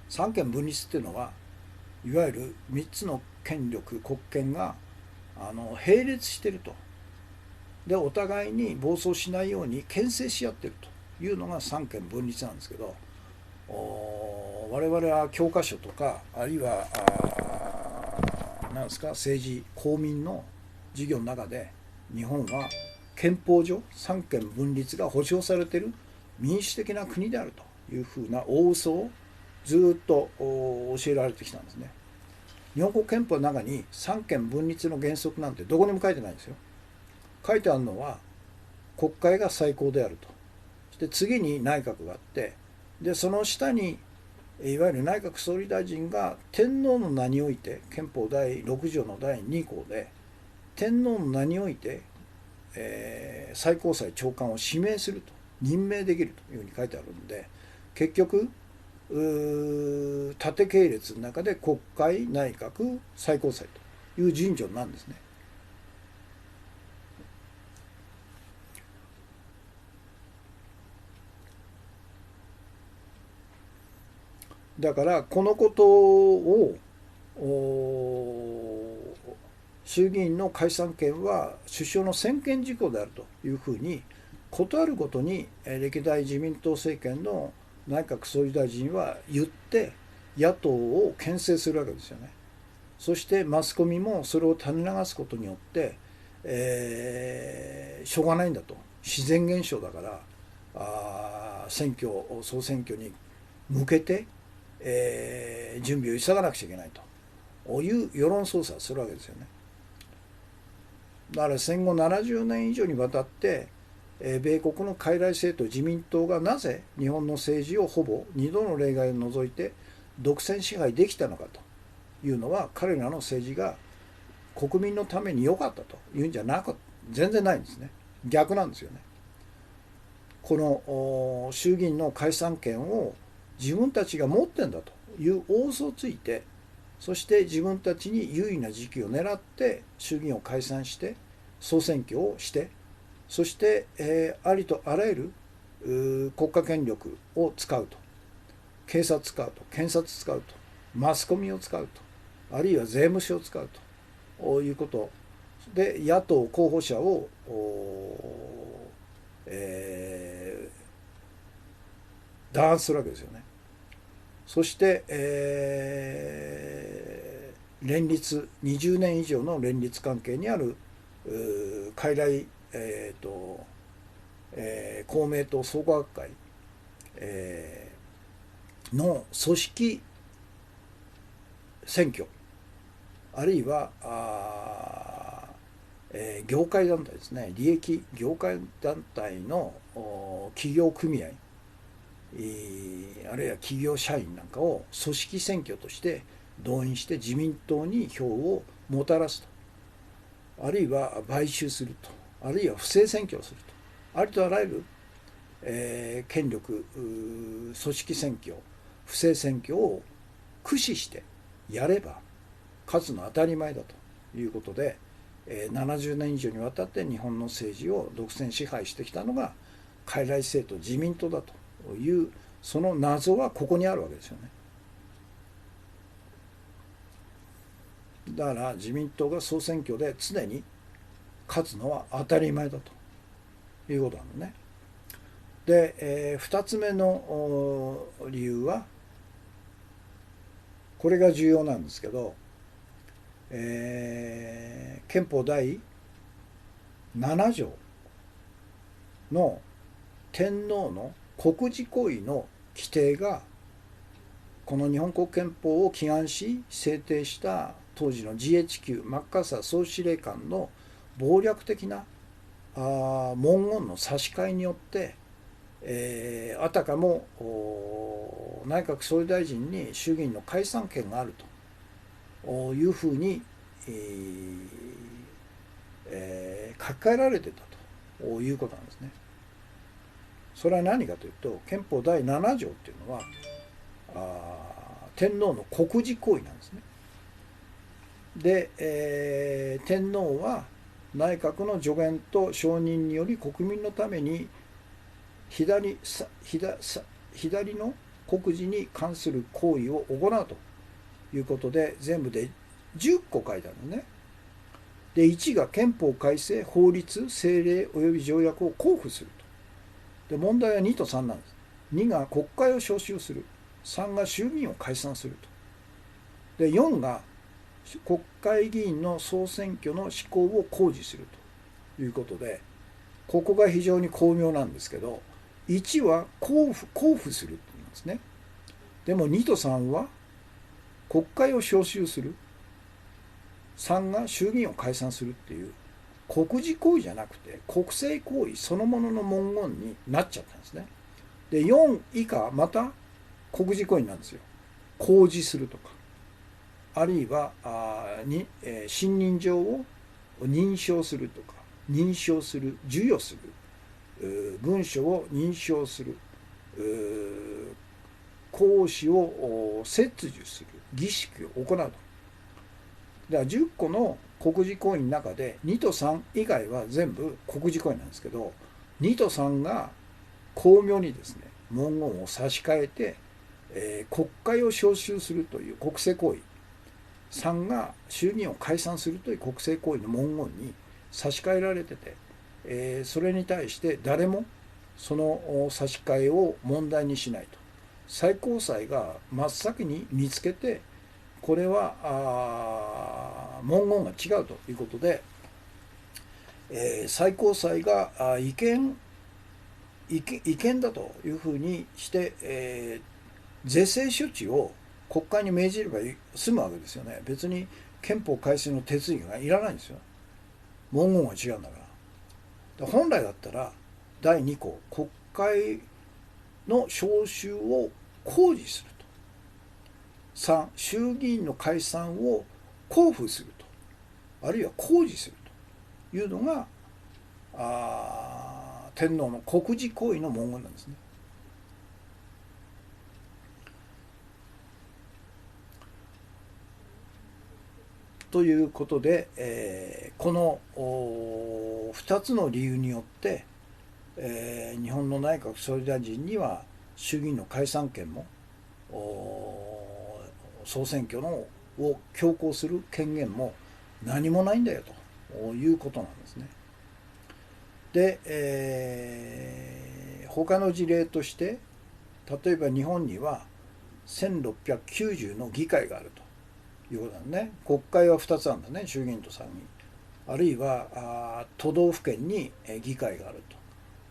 三権分立っていうのは、いわゆる3つの権力、国権が並列していると。で、お互いに暴走しないように牽制し合っているというのが三権分立なんですけど、我々は教科書とか、あるいは何ですか、政治公民の授業の中で、日本は憲法上三権分立が保障されている民主的な国であるというふうな大嘘をずっと教えられてきたんですね。日本国憲法の中に三権分立の原則なんてどこにも書いてないんですよ。書いてあるのは国会が最高であると。そして次に内閣があって、でその下にいわゆる内閣総理大臣が天皇の名において、憲法第6条の第2項で天皇の名において、最高裁長官を指名すると、任命できるというふうに書いてあるんで、結局縦系列の中で国会、内閣、最高裁という順序なんですね。だからこのことを衆議院の解散権は首相の専権事項であるというふうに、事あるごとに歴代自民党政権の内閣総理大臣は言って野党を牽制するわけですよね。そしてマスコミもそれを垂れ流すことによって、しょうがないんだと、自然現象だから総選挙に向けて、準備を急がなくちゃいけないという世論操作をするわけですよね。だから戦後70年以上にわたって、米国の傀儡政党自民党がなぜ日本の政治をほぼ2度の例外を除いて独占支配できたのかというのは、彼らの政治が国民のために良かったというんじゃなく、全然ないんですね。逆なんですよね。この衆議院の解散権を自分たちが持ってんだという大嘘をついて、そして自分たちに有利な時期を狙って衆議院を解散して総選挙をして、そして、ありとあらゆる国家権力を使うと、警察使うと、検察使うと、マスコミを使うと、あるいは税務署を使うということで野党候補者を、弾圧するわけですよね。そして、連立20年以上の連立関係にある傀儡、公明党創価学会、の組織選挙、あるいは業界団体ですね、利益業界団体の企業組合、あるいは企業社員なんかを組織選挙として動員して自民党に票をもたらすと、あるいは買収すると、あるいは不正選挙をすると、ありとあらゆる、権力組織選挙、不正選挙を駆使してやれば勝つのは当たり前だということで、70年以上にわたって日本の政治を独占支配してきたのが傀儡政党自民党だという、その謎はここにあるわけですよね。だから自民党が総選挙で常に勝つのは当たり前だということなのね。で、2つ目の理由は、これが重要なんですけど、憲法第7条の天皇の国事行為の規定が、この日本国憲法を起案し制定した当時の GHQ マッカーサー総司令官の謀略的な文言の差し替えによって、あたかも内閣総理大臣に衆議院の解散権があるというふうに、書き換えられてたということなんですね。それは何かというと、憲法第7条っていうのは天皇の国事行為なんですね。で、天皇は内閣の助言と承認により国民のために左の国事に関する行為を行うということで、全部で10個書いてあるのね。で、1が憲法改正、法律、政令及び条約を公布すると。で、問題は2と3なんです。2が国会を召集する。3が衆議院を解散すると。で、4が国会議員の総選挙の施行を公示するということで、ここが非常に巧妙なんですけど、1は公布するって言いますね。でも2と3は国会を召集する、3が衆議院を解散するっていう国事行為じゃなくて国政行為そのものの文言になっちゃったんですね。で4以下また国事行為なんですよ。公示するとか、あるいは信任状を認証するとか、認証する、授与する、文書を認証する、行使を切除する儀式を行うと。だから10個の国事行為の中で2と3以外は全部国事行為なんですけど、2と3が巧妙にですね文言を差し替えて、国会を召集するという国政行為、3が衆議院を解散するという国政行為の文言に差し替えられてて、それに対して誰もその差し替えを問題にしないと。最高裁が真っ先に見つけて、これは文言が違うということで、最高裁が違憲だというふうにして、是正処置を国会に命じれば済むわけですよね。別に憲法改正の手続きがいらないんですよ。文言が違うんだから。本来だったら第2項、国会の召集を公示すると。3、衆議院の解散を公布すると。あるいは公示するというのが天皇の国事行為の文言なんですね。ということで、この2つの理由によって、日本の内閣総理大臣には衆議院の解散権も総選挙を強行する権限も何もないんだよということなんですね。で、他の事例として例えば日本には1690の議会があるということなんね。国会は2つあるんだね、衆議院と参議院。あるいは都道府県に議会がある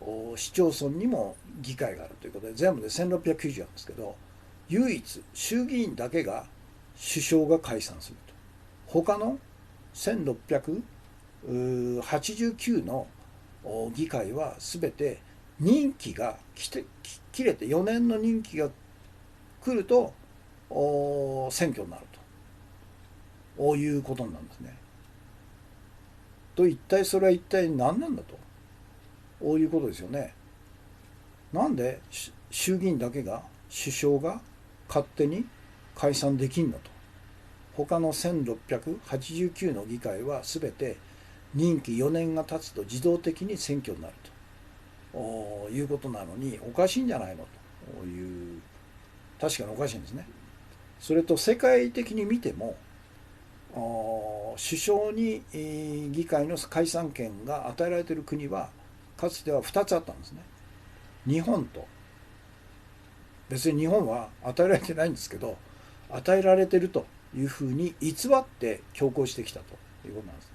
と、市町村にも議会があるということで全部で1690なんですけど、唯一衆議院だけが首相が解散すると。他の1689の議会は全て任期が切れて4年の任期が来ると選挙になるということなんですね。と一体それは一体何なんだということですよね。なんで衆議院だけが首相が勝手に解散できんのと。他の1689の議会は全て任期4年が経つと自動的に選挙になるということなのに、おかしいんじゃないのという、確かにおかしいんですね。それと世界的に見ても首相に議会の解散権が与えられている国はかつては2つあったんですね。日本と、別に日本は与えられてないんですけど、与えられてるというふうに偽って強行してきたということなんです。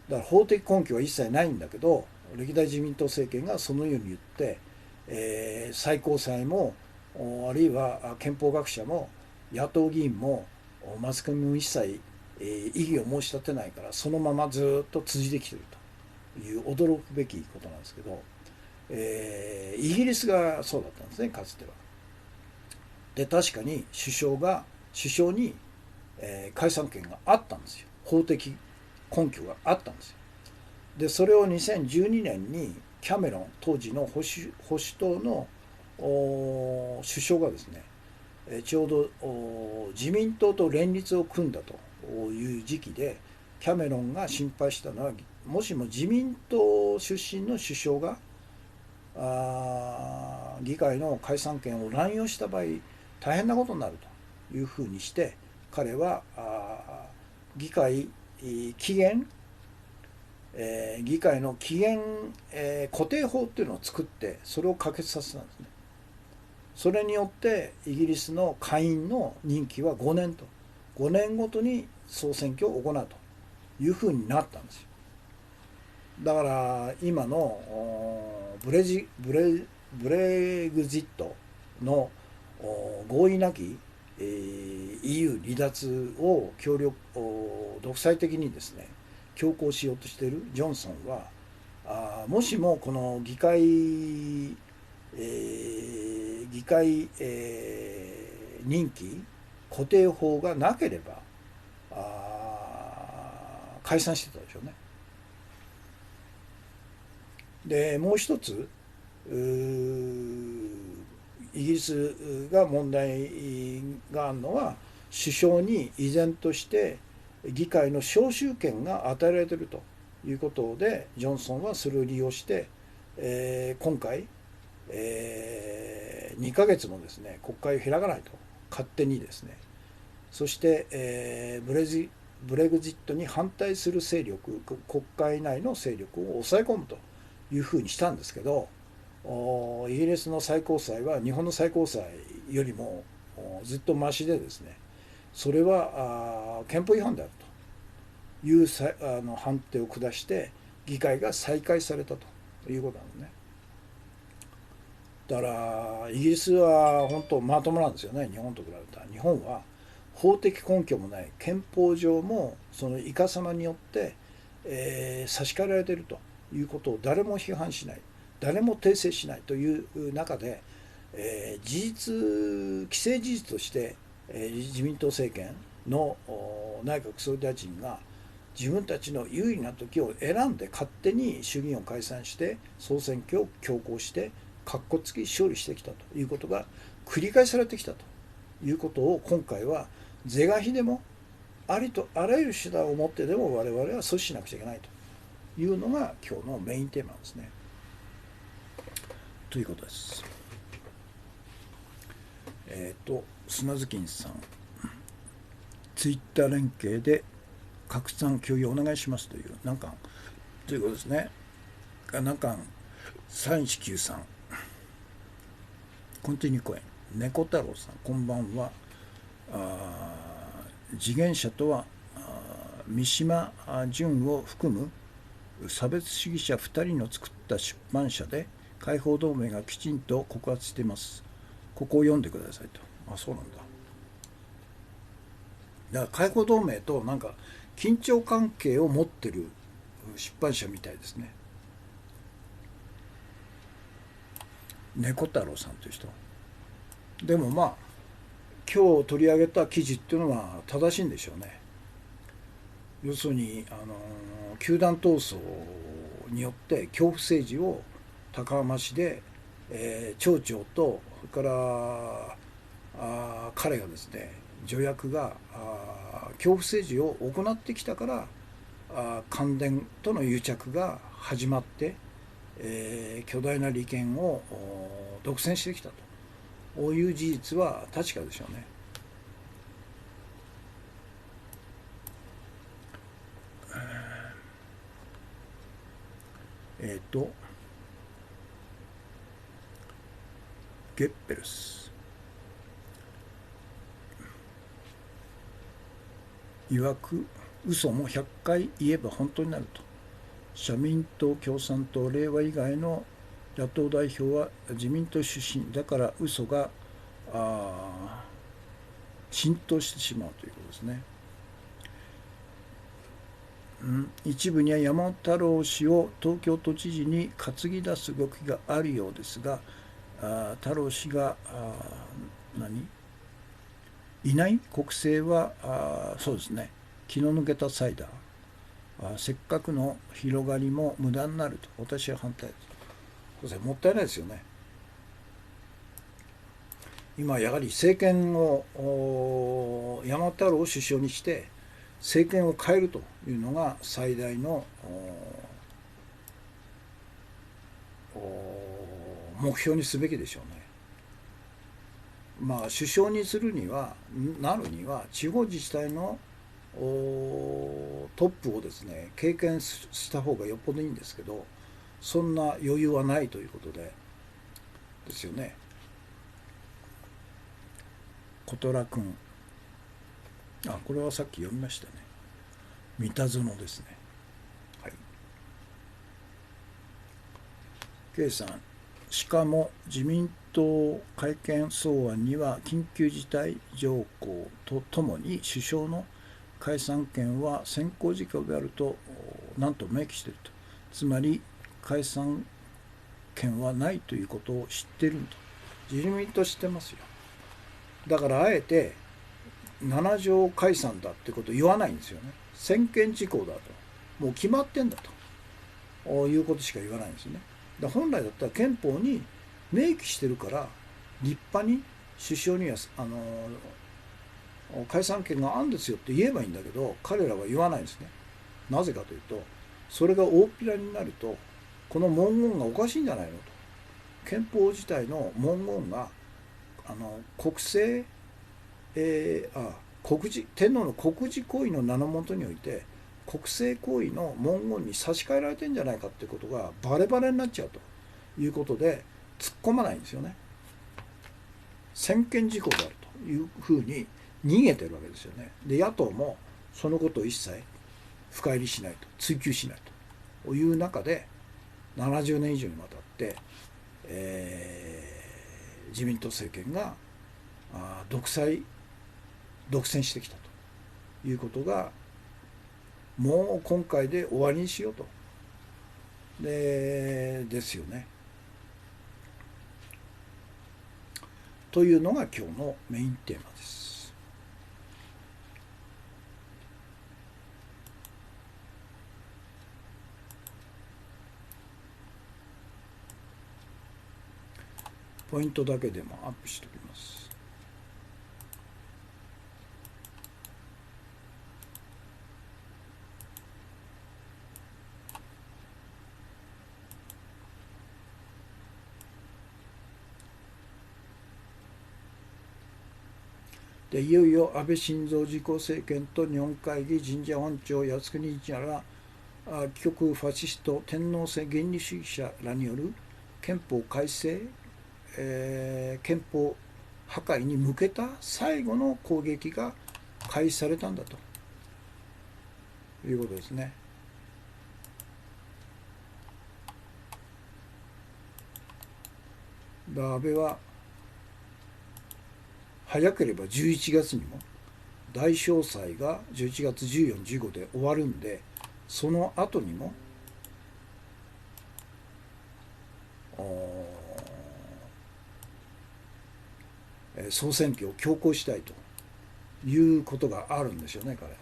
だから法的根拠は一切ないんだけど、歴代自民党政権がそのように言って、最高裁もあるいは憲法学者も野党議員もマスコミも一切異議を申し立てないから、そのままずっと続いてきているという驚くべきことなんですけど、イギリスがそうだったんですね、かつては。で確かに首相に、解散権があったんですよ。法的根拠があったんですよ。でそれを2012年にキャメロン、当時の保守党の首相がですね、ちょうど自民党と連立を組んだという時期で、キャメロンが心配したのは、もしも自民党出身の首相が議会の解散権を乱用した場合大変なことになるというふうにして、彼は議会期限、議会の期限、固定法っていうのを作ってそれを可決させたんですね。それによってイギリスの下院の任期は5年と、5年ごとに総選挙を行うというふうになったんですよ。だから今のブレグジットの合意なき、EU 離脱を独裁的にですね強行しようとしているジョンソンは、もしもこの議会、任期固定法がなければ解散してたでしょうね。でもう一つイギリスが問題があるのは、首相に依然として議会の招集権が与えられているということで、ジョンソンはそれを利用して、今回、2ヶ月もですね国会を開かないと勝手にですね、そして、ブレグジットに反対する勢力、国会内の勢力を抑え込むというふうにしたんですけど、イギリスの最高裁は日本の最高裁よりもずっとマシでですね、それは憲法違反であるという判定を下して議会が再開されたということなのね。だからイギリスは本当まともなんですよね、日本と比べたら。日本は法的根拠もない、憲法上もそのいかさまによって、差し替えられているということを誰も批判しない、誰も訂正しないという中で、既成事実として、自民党政権の内閣総理大臣が自分たちの有利な時を選んで勝手に衆議院を解散して総選挙を強行してかっこつき勝利してきたということが繰り返されてきたということを、今回は是が非でもありとあらゆる手段を持ってでも我々は阻止しなくちゃいけないというのが今日のメインテーマですね。ということです。砂月さん、ツイッター連携で拡散共有お願いしますという難関ということですね。難関3193、コンティニューコイン、猫太郎さん、こんばんは。次元者とは三島淳を含む差別主義者2人の作った出版社で、解放同盟がきちんと告発しています。ここを読んでくださいと。そうなんだ。だから解放同盟となんか緊張関係を持ってる出版社みたいですね。猫太郎さんという人でも、今日取り上げた記事っていうのは正しいんでしょうね。要するに球団闘争によって恐怖政治を高浜市で、町長とそれから彼がですね、助役が恐怖政治を行ってきたから関電との癒着が始まって、巨大な利権を独占してきたという事実は確かでしょうね。ゲッペルス曰く、嘘も100回言えば本当になると。社民党、共産党、令和以外の野党代表は自民党出身だから嘘が浸透してしまうということですね。一部には山本太郎氏を東京都知事に担ぎ出す動きがあるようですが、太郎氏がいない国政はそうですね、気の抜けたサイダー、せっかくの広がりも無駄になると私は反対です。そうですね、もったいないですよね。今やはり政権を山本太郎を首相にして政権を変えるというのが最大の目標にすべきでしょうね。首相になるには地方自治体のトップをですね経験した方がよっぽどいいんですけど、そんな余裕はないということですよね。小虎君、これはさっき読みましたね。三田園ですね。はい。K さん、しかも自民党改憲草案には緊急事態条項とともに首相の解散権は先行事項であるとなんと明記していると。つまり解散権はないということを知っていると。自民党知ってますよ。だからあえて7条解散だってことを言わないんですよね。専権事項だと。もう決まってんだということしか言わないんですよね。本来だったら憲法に明記してるから立派に首相には解散権があるんですよって言えばいいんだけど、彼らは言わないんですね。なぜかというと、それが大っぴらになるとこの文言がおかしいんじゃないのと。憲法自体の文言が国政、天皇の国事行為の名のもとにおいて国政行為の文言に差し替えられてんじゃないかっていうことがバレバレになっちゃうということで突っ込まないんですよね。専権事項であるというふうに逃げてるわけですよね。で野党もそのことを一切深入りしないと、追及しないという中で70年以上にわたって、自民党政権が独占してきたということがもう今回で終わりにしようとですよね。というのが今日のメインテーマです。ポイントだけでもアップしておきます。でいよいよ安倍晋三自公政権と日本会議神社本庁靖国神社ら極ファシスト天皇制原理主義者らによる憲法改正、憲法破壊に向けた最後の攻撃が開始されたんだということですね。安倍は早ければ11月にも大詳細が11月14、15で終わるんで、その後にも総選挙を強行したいということがあるんですよね、彼。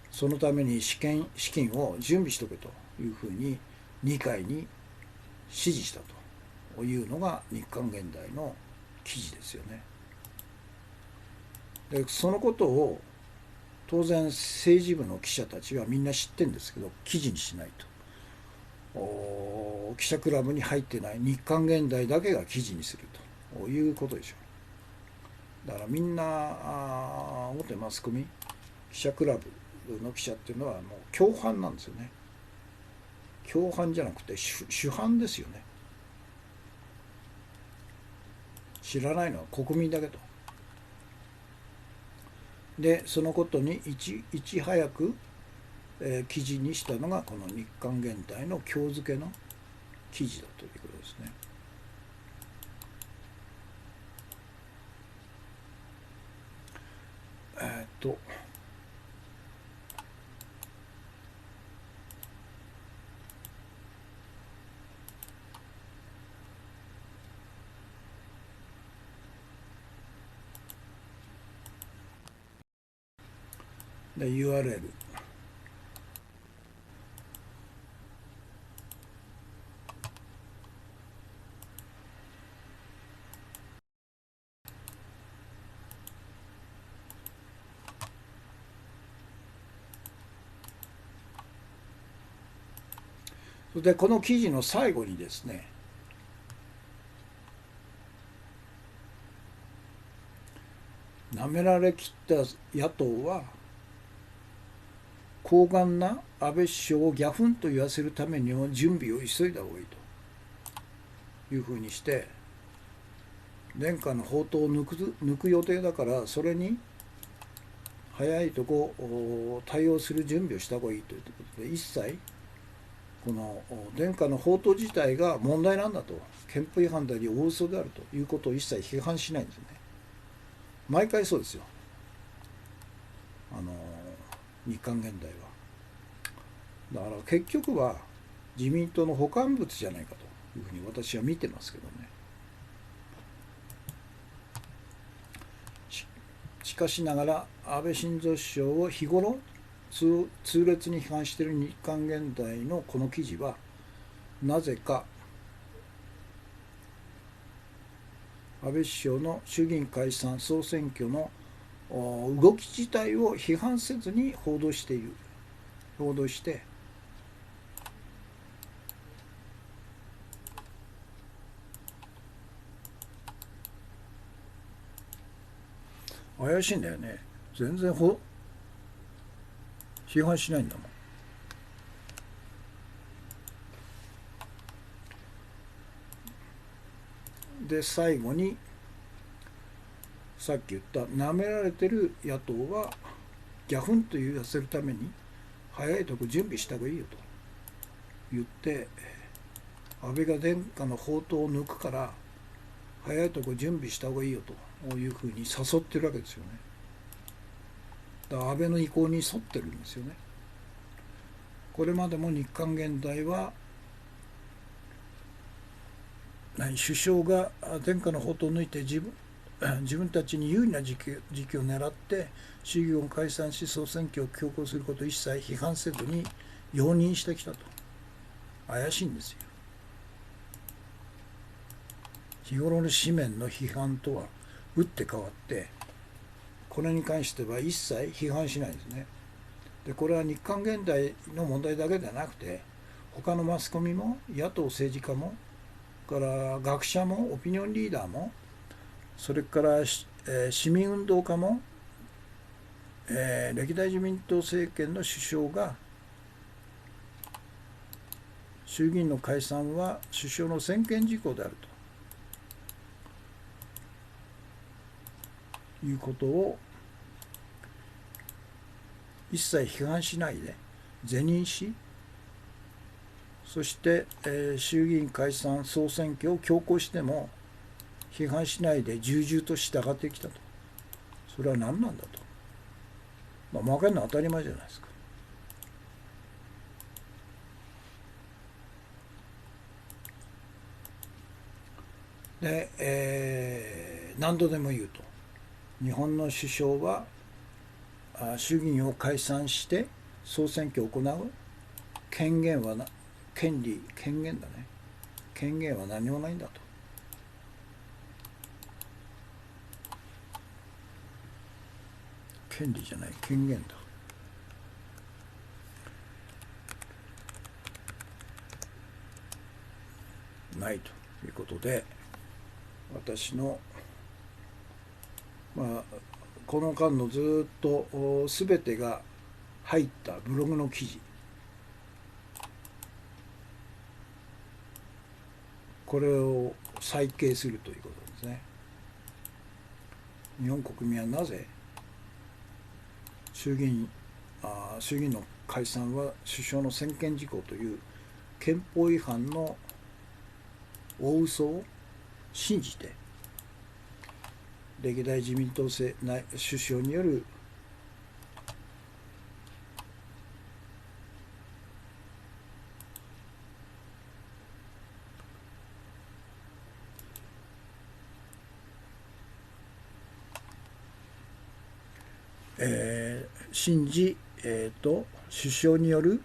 そのために資金を準備しとけというふうに二階に指示したというのが日刊現代の記事ですよね。でそのことを当然政治部の記者たちはみんな知ってるんですけど記事にしないと。記者クラブに入ってない日刊現代だけが記事にするということでしょう。だからみんな大手マスコミ記者クラブの記者っていうのはもう共犯なんですよね。共犯じゃなくて主犯ですよね。知らないのは国民だけと。でそのことにいち早く、記事にしたのがこの日刊現代の今日付けの記事だということですね。で URLでこの記事の最後にですね、なめられきった野党は高顔な安倍首相をギャフンと言わせるためにも準備を急いだ方がいいというふうにして、殿下の宝刀を抜く予定だからそれに早いとこ対応する準備をした方がいいということで、一切この殿下の法刀自体が問題なんだと、憲法違反であり大嘘であるということを一切批判しないんですよね。毎回そうですよ、日韓現代は。だから結局は自民党の保管物じゃないかというふうに私は見てますけどね。しかしながら安倍晋三首相を日頃痛烈に批判している日韓現代のこの記事は、なぜか安倍首相の衆議院解散総選挙の動き自体を批判せずに報道して怪しいんだよね。全然批判しないんだもん。で最後にさっき言った舐められてる野党はギャフンと言わせるために早いとこ準備した方がいいよと言って、安倍が殿下の法刀を抜くから早いとこ準備した方がいいよというふうに誘ってるわけですよね。だから安倍の意向に沿ってるんですよね。これまでも日韓現代は首相が殿下の法刀を抜いて自分たちに有利な時期を狙って衆議院を解散し総選挙を強行することを一切批判せずに容認してきたと。怪しいんですよ。日頃の紙面の批判とは打って変わってこれに関しては一切批判しないんですね。でこれは日韓現代の問題だけではなくて、他のマスコミも野党政治家もから学者もオピニオンリーダーも、それから市民運動家も、歴代自民党政権の首相が衆議院の解散は首相の専権事項であるということを一切批判しないで是認し、そして、衆議院解散総選挙を強行しても批判しないで重々と従ってきたと。それは何なんだと。負けるのは当たり前じゃないですか。で、何度でも言うと、日本の首相は衆議院を解散して総選挙を行う権限は権限だね。権限は何もないんだと。権利じゃない、権限だ。ないということで、私のこの間のずっと全てが入ったブログの記事、これを再掲するということですね。日本国民はなぜ衆議院の解散は首相の専権事項という憲法違反の大嘘を信じて、歴代自民党首相による信じ、首相による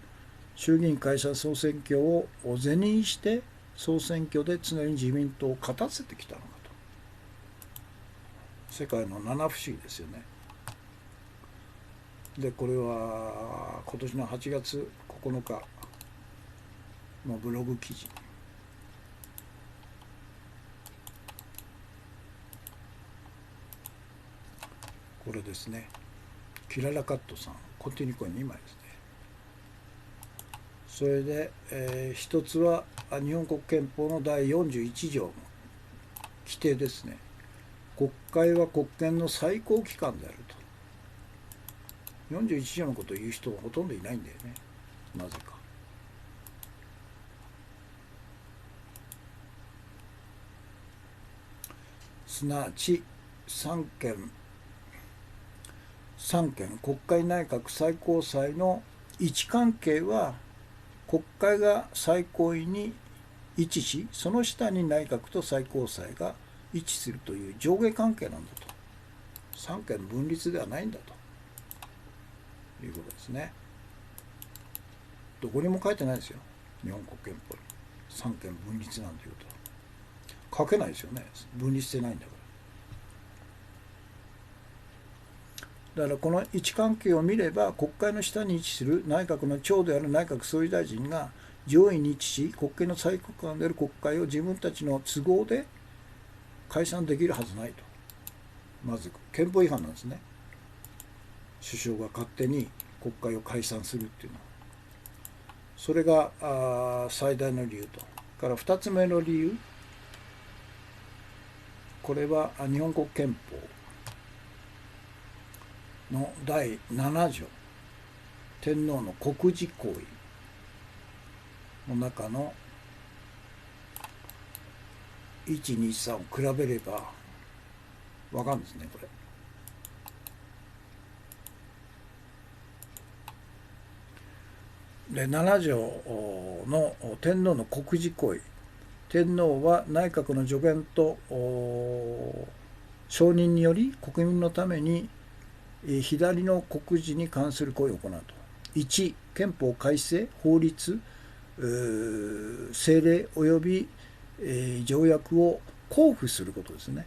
衆議院解散総選挙を是認して総選挙で常に自民党を勝たせてきたのかと。世界の七不思議ですよね。でこれは今年の8月9日のブログ記事、これですね。キララカットさん、コンティニコイン2枚ですね。それで、一つは日本国憲法の第41条の規定ですね。国会は国権の最高機関であると。41条のことを言う人はほとんどいないんだよね。なぜか。すなわち三権国会内閣最高裁の位置関係は国会が最高位に位置し、その下に内閣と最高裁が位置するという上下関係なんだと。三権分立ではないんだということですね。どこにも書いてないですよ、日本国憲法に三権分立なんていうと。書けないですよね、分立してないんだから。だからこの位置関係を見れば、国会の下に位置する内閣の長である内閣総理大臣が上位に位置し、国権の最高官である国会を自分たちの都合で解散できるはずないと。まず憲法違反なんですね、首相が勝手に国会を解散するっていうのは。それが最大の理由と。から2つ目の理由、これは日本国憲法の第7条、天皇の国事行為の中の1、2、3を比べれば分かるんですね、これ。で7条の天皇の国事行為、天皇は内閣の助言と承認により国民のために左の国事に関する行為を行うと。1、憲法改正、法律、政令及び条約を公布することですね。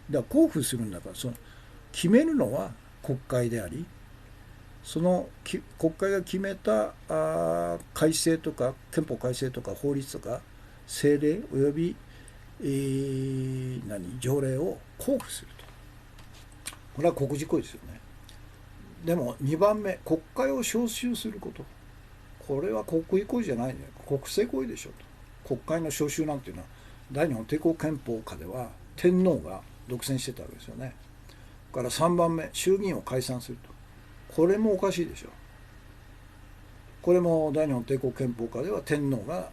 だから公布するんだから、その決めるのは国会であり、その国会が決めた改正とか憲法改正とか法律とか政令及び、条例を公布すると。これは国事行為ですよね。でも2番目、国会を招集すること、これは国威行為じゃないね、国政行為でしょと。国会の招集なんていうのは大日本帝国憲法下では天皇が独占してたわけですよね。から3番目、衆議院を解散すると。これもおかしいでしょ。これも大日本帝国憲法下では天皇が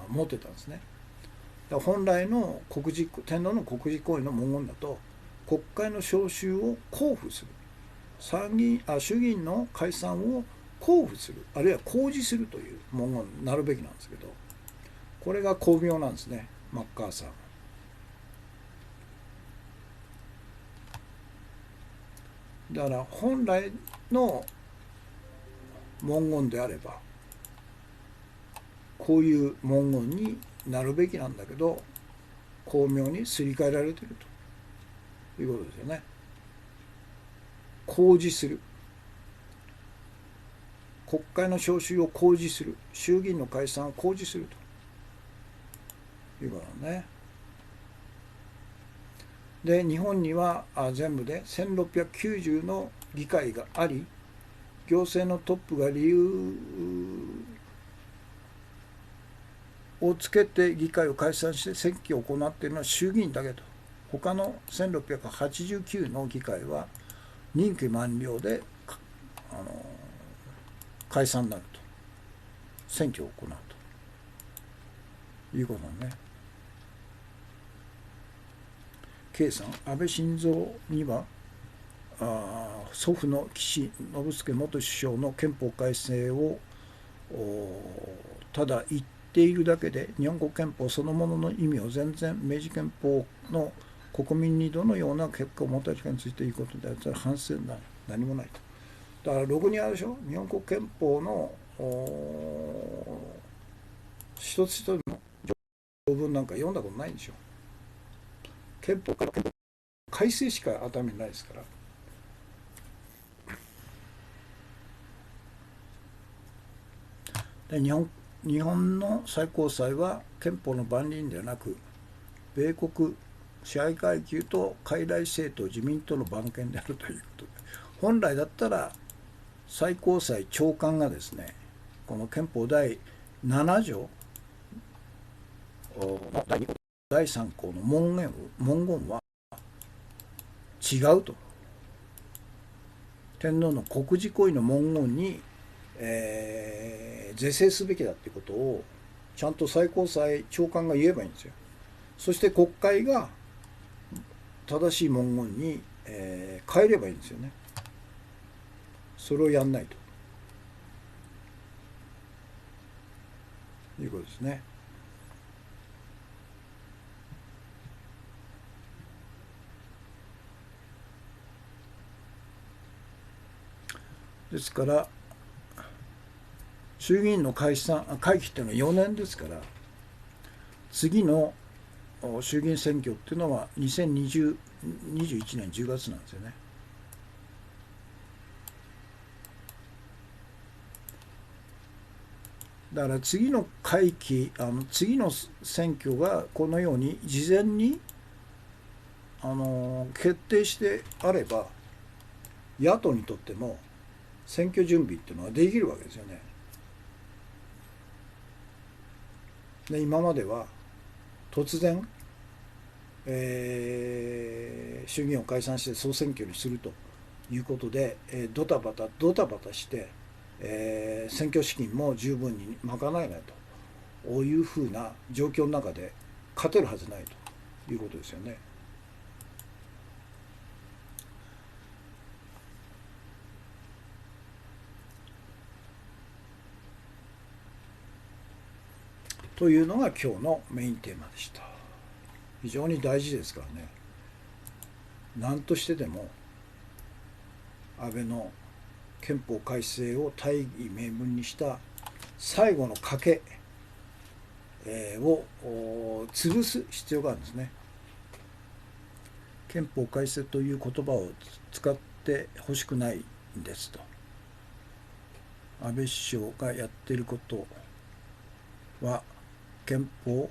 持ってたんですね。だから本来の天皇の国事行為の文言だと、国会の召集を公布する、衆議院の解散を公布する、あるいは公示するという文言になるべきなんですけど、これが巧妙なんですね、マッカーサー。だから本来の文言であればこういう文言になるべきなんだけど、巧妙にすり替えられているということですよね。公示する、国会の召集を公示する、衆議院の解散を公示するということだね。で日本には全部で1690の議会があり、行政のトップが理由をつけて議会を解散して選挙を行っているのは衆議院だけと。他の1689の議会は任期満了で解散になると、選挙を行うということだね。K さん、安倍晋三には祖父の岸信介元首相の憲法改正をただ言っているだけで、日本国憲法そのものの意味を全然、明治憲法の国民にどのような結果をもたらすかについて言うことであったら反省な何もないと。だからろくにあるでしょ、日本国憲法の一つ一つの条文なんか読んだことないんでしょ。憲法から改正しか頭にないですから。で日本の最高裁は憲法の番人ではなく、米国支配階級と傀儡政党自民党の番犬であるということで、本来だったら最高裁長官がですね、この憲法第7条の第3項の文言は違うと。天皇の国事行為の文言に、是正すべきだということをちゃんと最高裁長官が言えばいいんですよ。そして国会が正しい文言に、変えればいいんですよね。それをやんないということですね。ですから衆議院の会期っていうのは4年ですから、次の衆議院選挙っていうのは2021年10月なんですよね。だから次の会期、次の選挙がこのように事前に決定してあれば、野党にとっても選挙準備っていうのはできるわけですよね。で今までは突然、衆議院を解散して総選挙にするということで、ドタバタして、選挙資金も十分に賄えないというふうな状況の中で勝てるはずないということですよね。というのが今日のメインテーマでした。非常に大事ですからね。何としてでも安倍の憲法改正を大義名分にした最後の賭けを潰す必要があるんですね。憲法改正という言葉を使ってほしくないんですと。安倍首相がやっていることは現行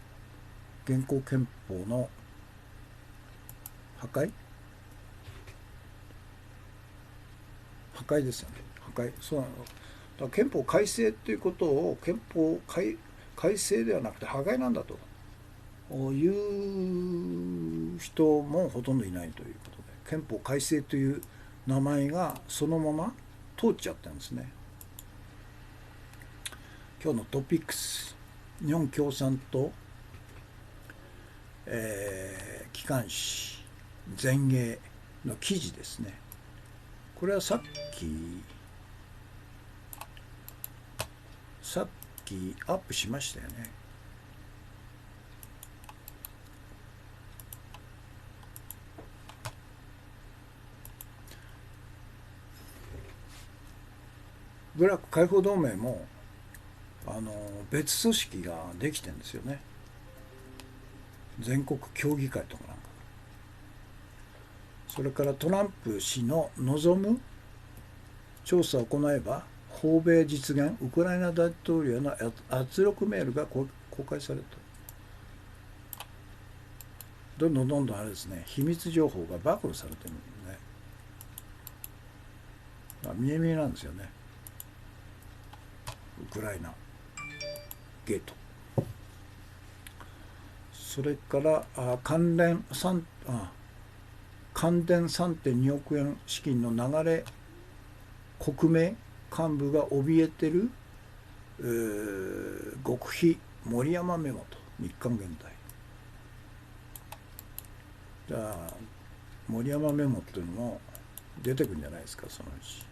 憲法の破壊ですよね。そうなの。だから憲法改正ということを憲法改正ではなくて破壊なんだという人もほとんどいないということで、憲法改正という名前がそのまま通っちゃったんですね。今日のトピックス、日本共産党、機関紙前衛の記事ですね。これはさっきアップしましたよね。部落解放同盟も別組織ができてるんですよね。全国協議会とかなんか。それからトランプ氏の望む調査を行えば訪米実現、ウクライナ大統領への圧力メールが公開されると。どんどんあれですね、秘密情報が暴露されてるんでね。見え見えなんですよね。ウクライナゲート。それから関連3.2億円資金の流れ、国名幹部が怯えてる極秘森山メモと日刊現代。じゃあ森山メモっていうのも出てくるんじゃないですか、そのうち。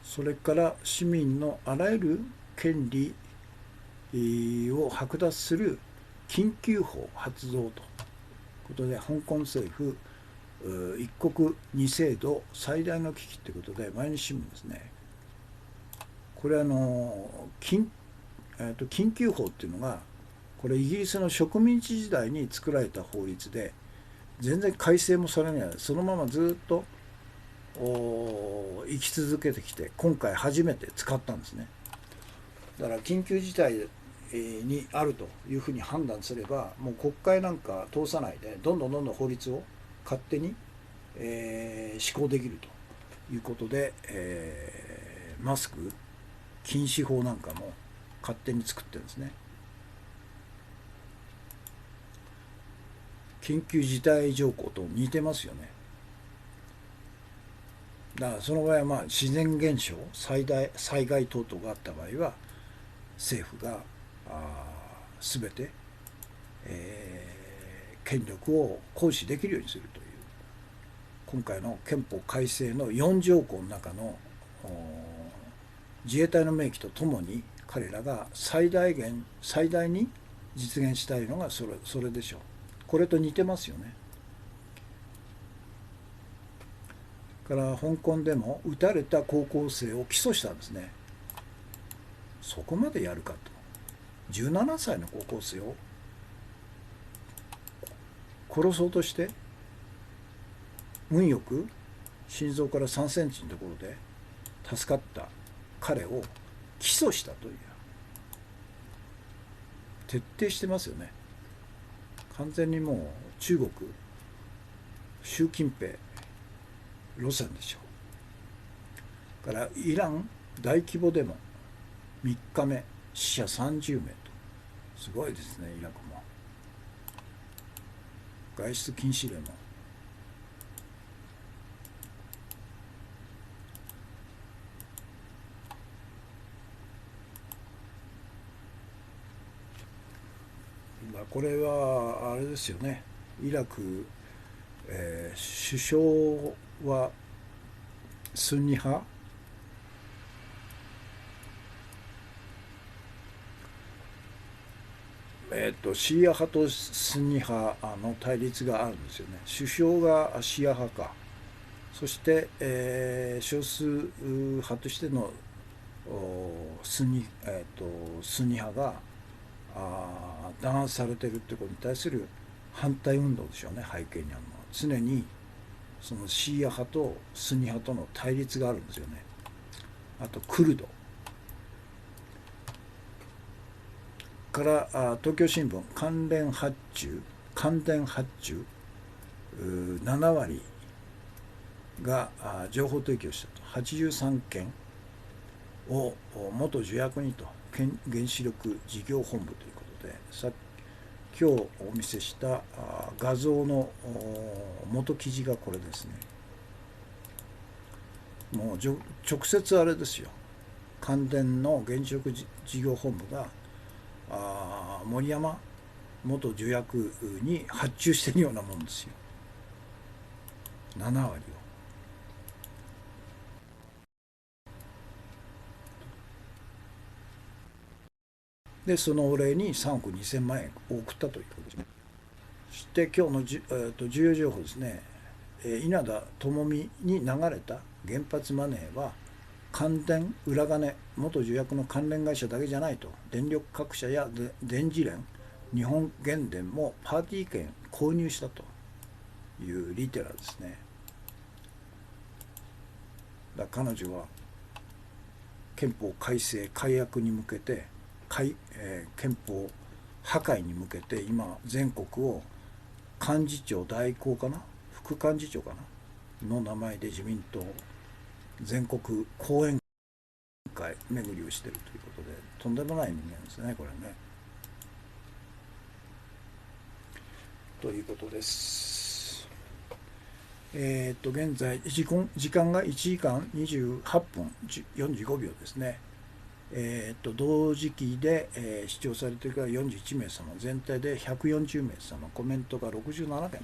それから市民のあらゆる権利を剥奪する緊急法発動ということで、香港政府一国二制度最大の危機ということで、毎日新聞ですね。これ緊急法っていうのが、これイギリスの植民地時代に作られた法律で、全然改正もされない、そのままずっと生き続けてきて、今回初めて使ったんですね。だから緊急事態にあるというふうに判断すれば、もう国会なんか通さないでどんどん法律を勝手に、施行できるということで、マスク禁止法なんかも勝手に作ってるんですね。緊急事態条項と似てますよね。だからその場合は自然現象、災害等々があった場合は政府が全て、権力を行使できるようにするという今回の憲法改正の4条項の中の自衛隊の明記とともに彼らが最大に実現したいのがそれでしょう。これと似てますよね。から香港でも撃たれた高校生を起訴したんですね。そこまでやるかと。17歳の高校生を殺そうとして運よく心臓から3センチのところで助かった彼を起訴したという、徹底してますよね。完全にもう中国習近平路線でしょう。からイラン大規模デモ3日目死者30名と、すごいですね。イラクも外出禁止令もこれはあれですよね。イラク、首相はスンニ派、シーア派とスンニ派の対立があるんですよね。首相がシーア派か、そして、少数派としてのスンニ派が弾圧されているということに対する反対運動でしょうね。背景にあるのは常にそのシーア派とスンニ派との対立があるんですよね。あとクルドから東京新聞関連発注7割が情報提供したと。83件を元助役にと、原子力事業本部ということで、今日お見せした画像の元記事がこれですね。もう直接あれですよ。関電の原子力事業本部が森山元助役に発注してるようなもんですよ。7割を。でそのお礼に3億2000万円を送ったということですね。そして今日の重要情報ですね。稲田朋美に流れた原発マネーは関電裏金元助役の関連会社だけじゃないと。電力各社や電磁連日本原電もパーティー券購入したというリテラですね。だから彼女は憲法改正改悪に向けて憲法破壊に向けて今全国を幹事長代行かな副幹事長かなの名前で自民党全国講演会巡りをしているということで、とんでもない人間ですねこれね。ということです。現在時間が1時間28分45秒ですね。同時期で、視聴されている方41名様、全体で140名様、コメントが67件とい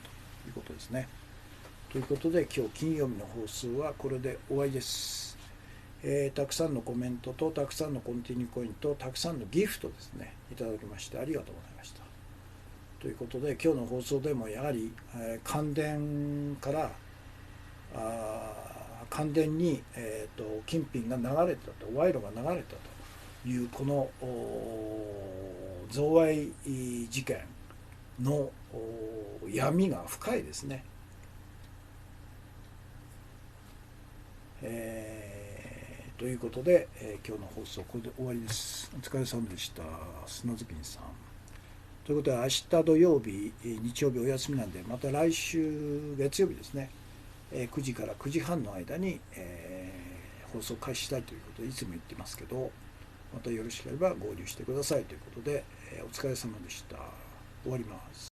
うことですね。ということで今日金曜日の放送はこれで終わりです。たくさんのコメントとたくさんのコンティニューコインとたくさんのギフトですねいただきましてありがとうございました。ということで今日の放送でもやはり、関電から関電に、金品が流れたと、賄賂が流れたというこの贈賄事件の闇が深いですね。ということで、今日の放送これで終わりです。お疲れ様でした。砂月さん。ということで明日土曜日日曜日お休みなんで、また来週月曜日ですね、9時から9時半の間に、放送開始したいということでいつも言ってますけど、またよろしければ合流してくださいということで、お疲れ様でした。終わります。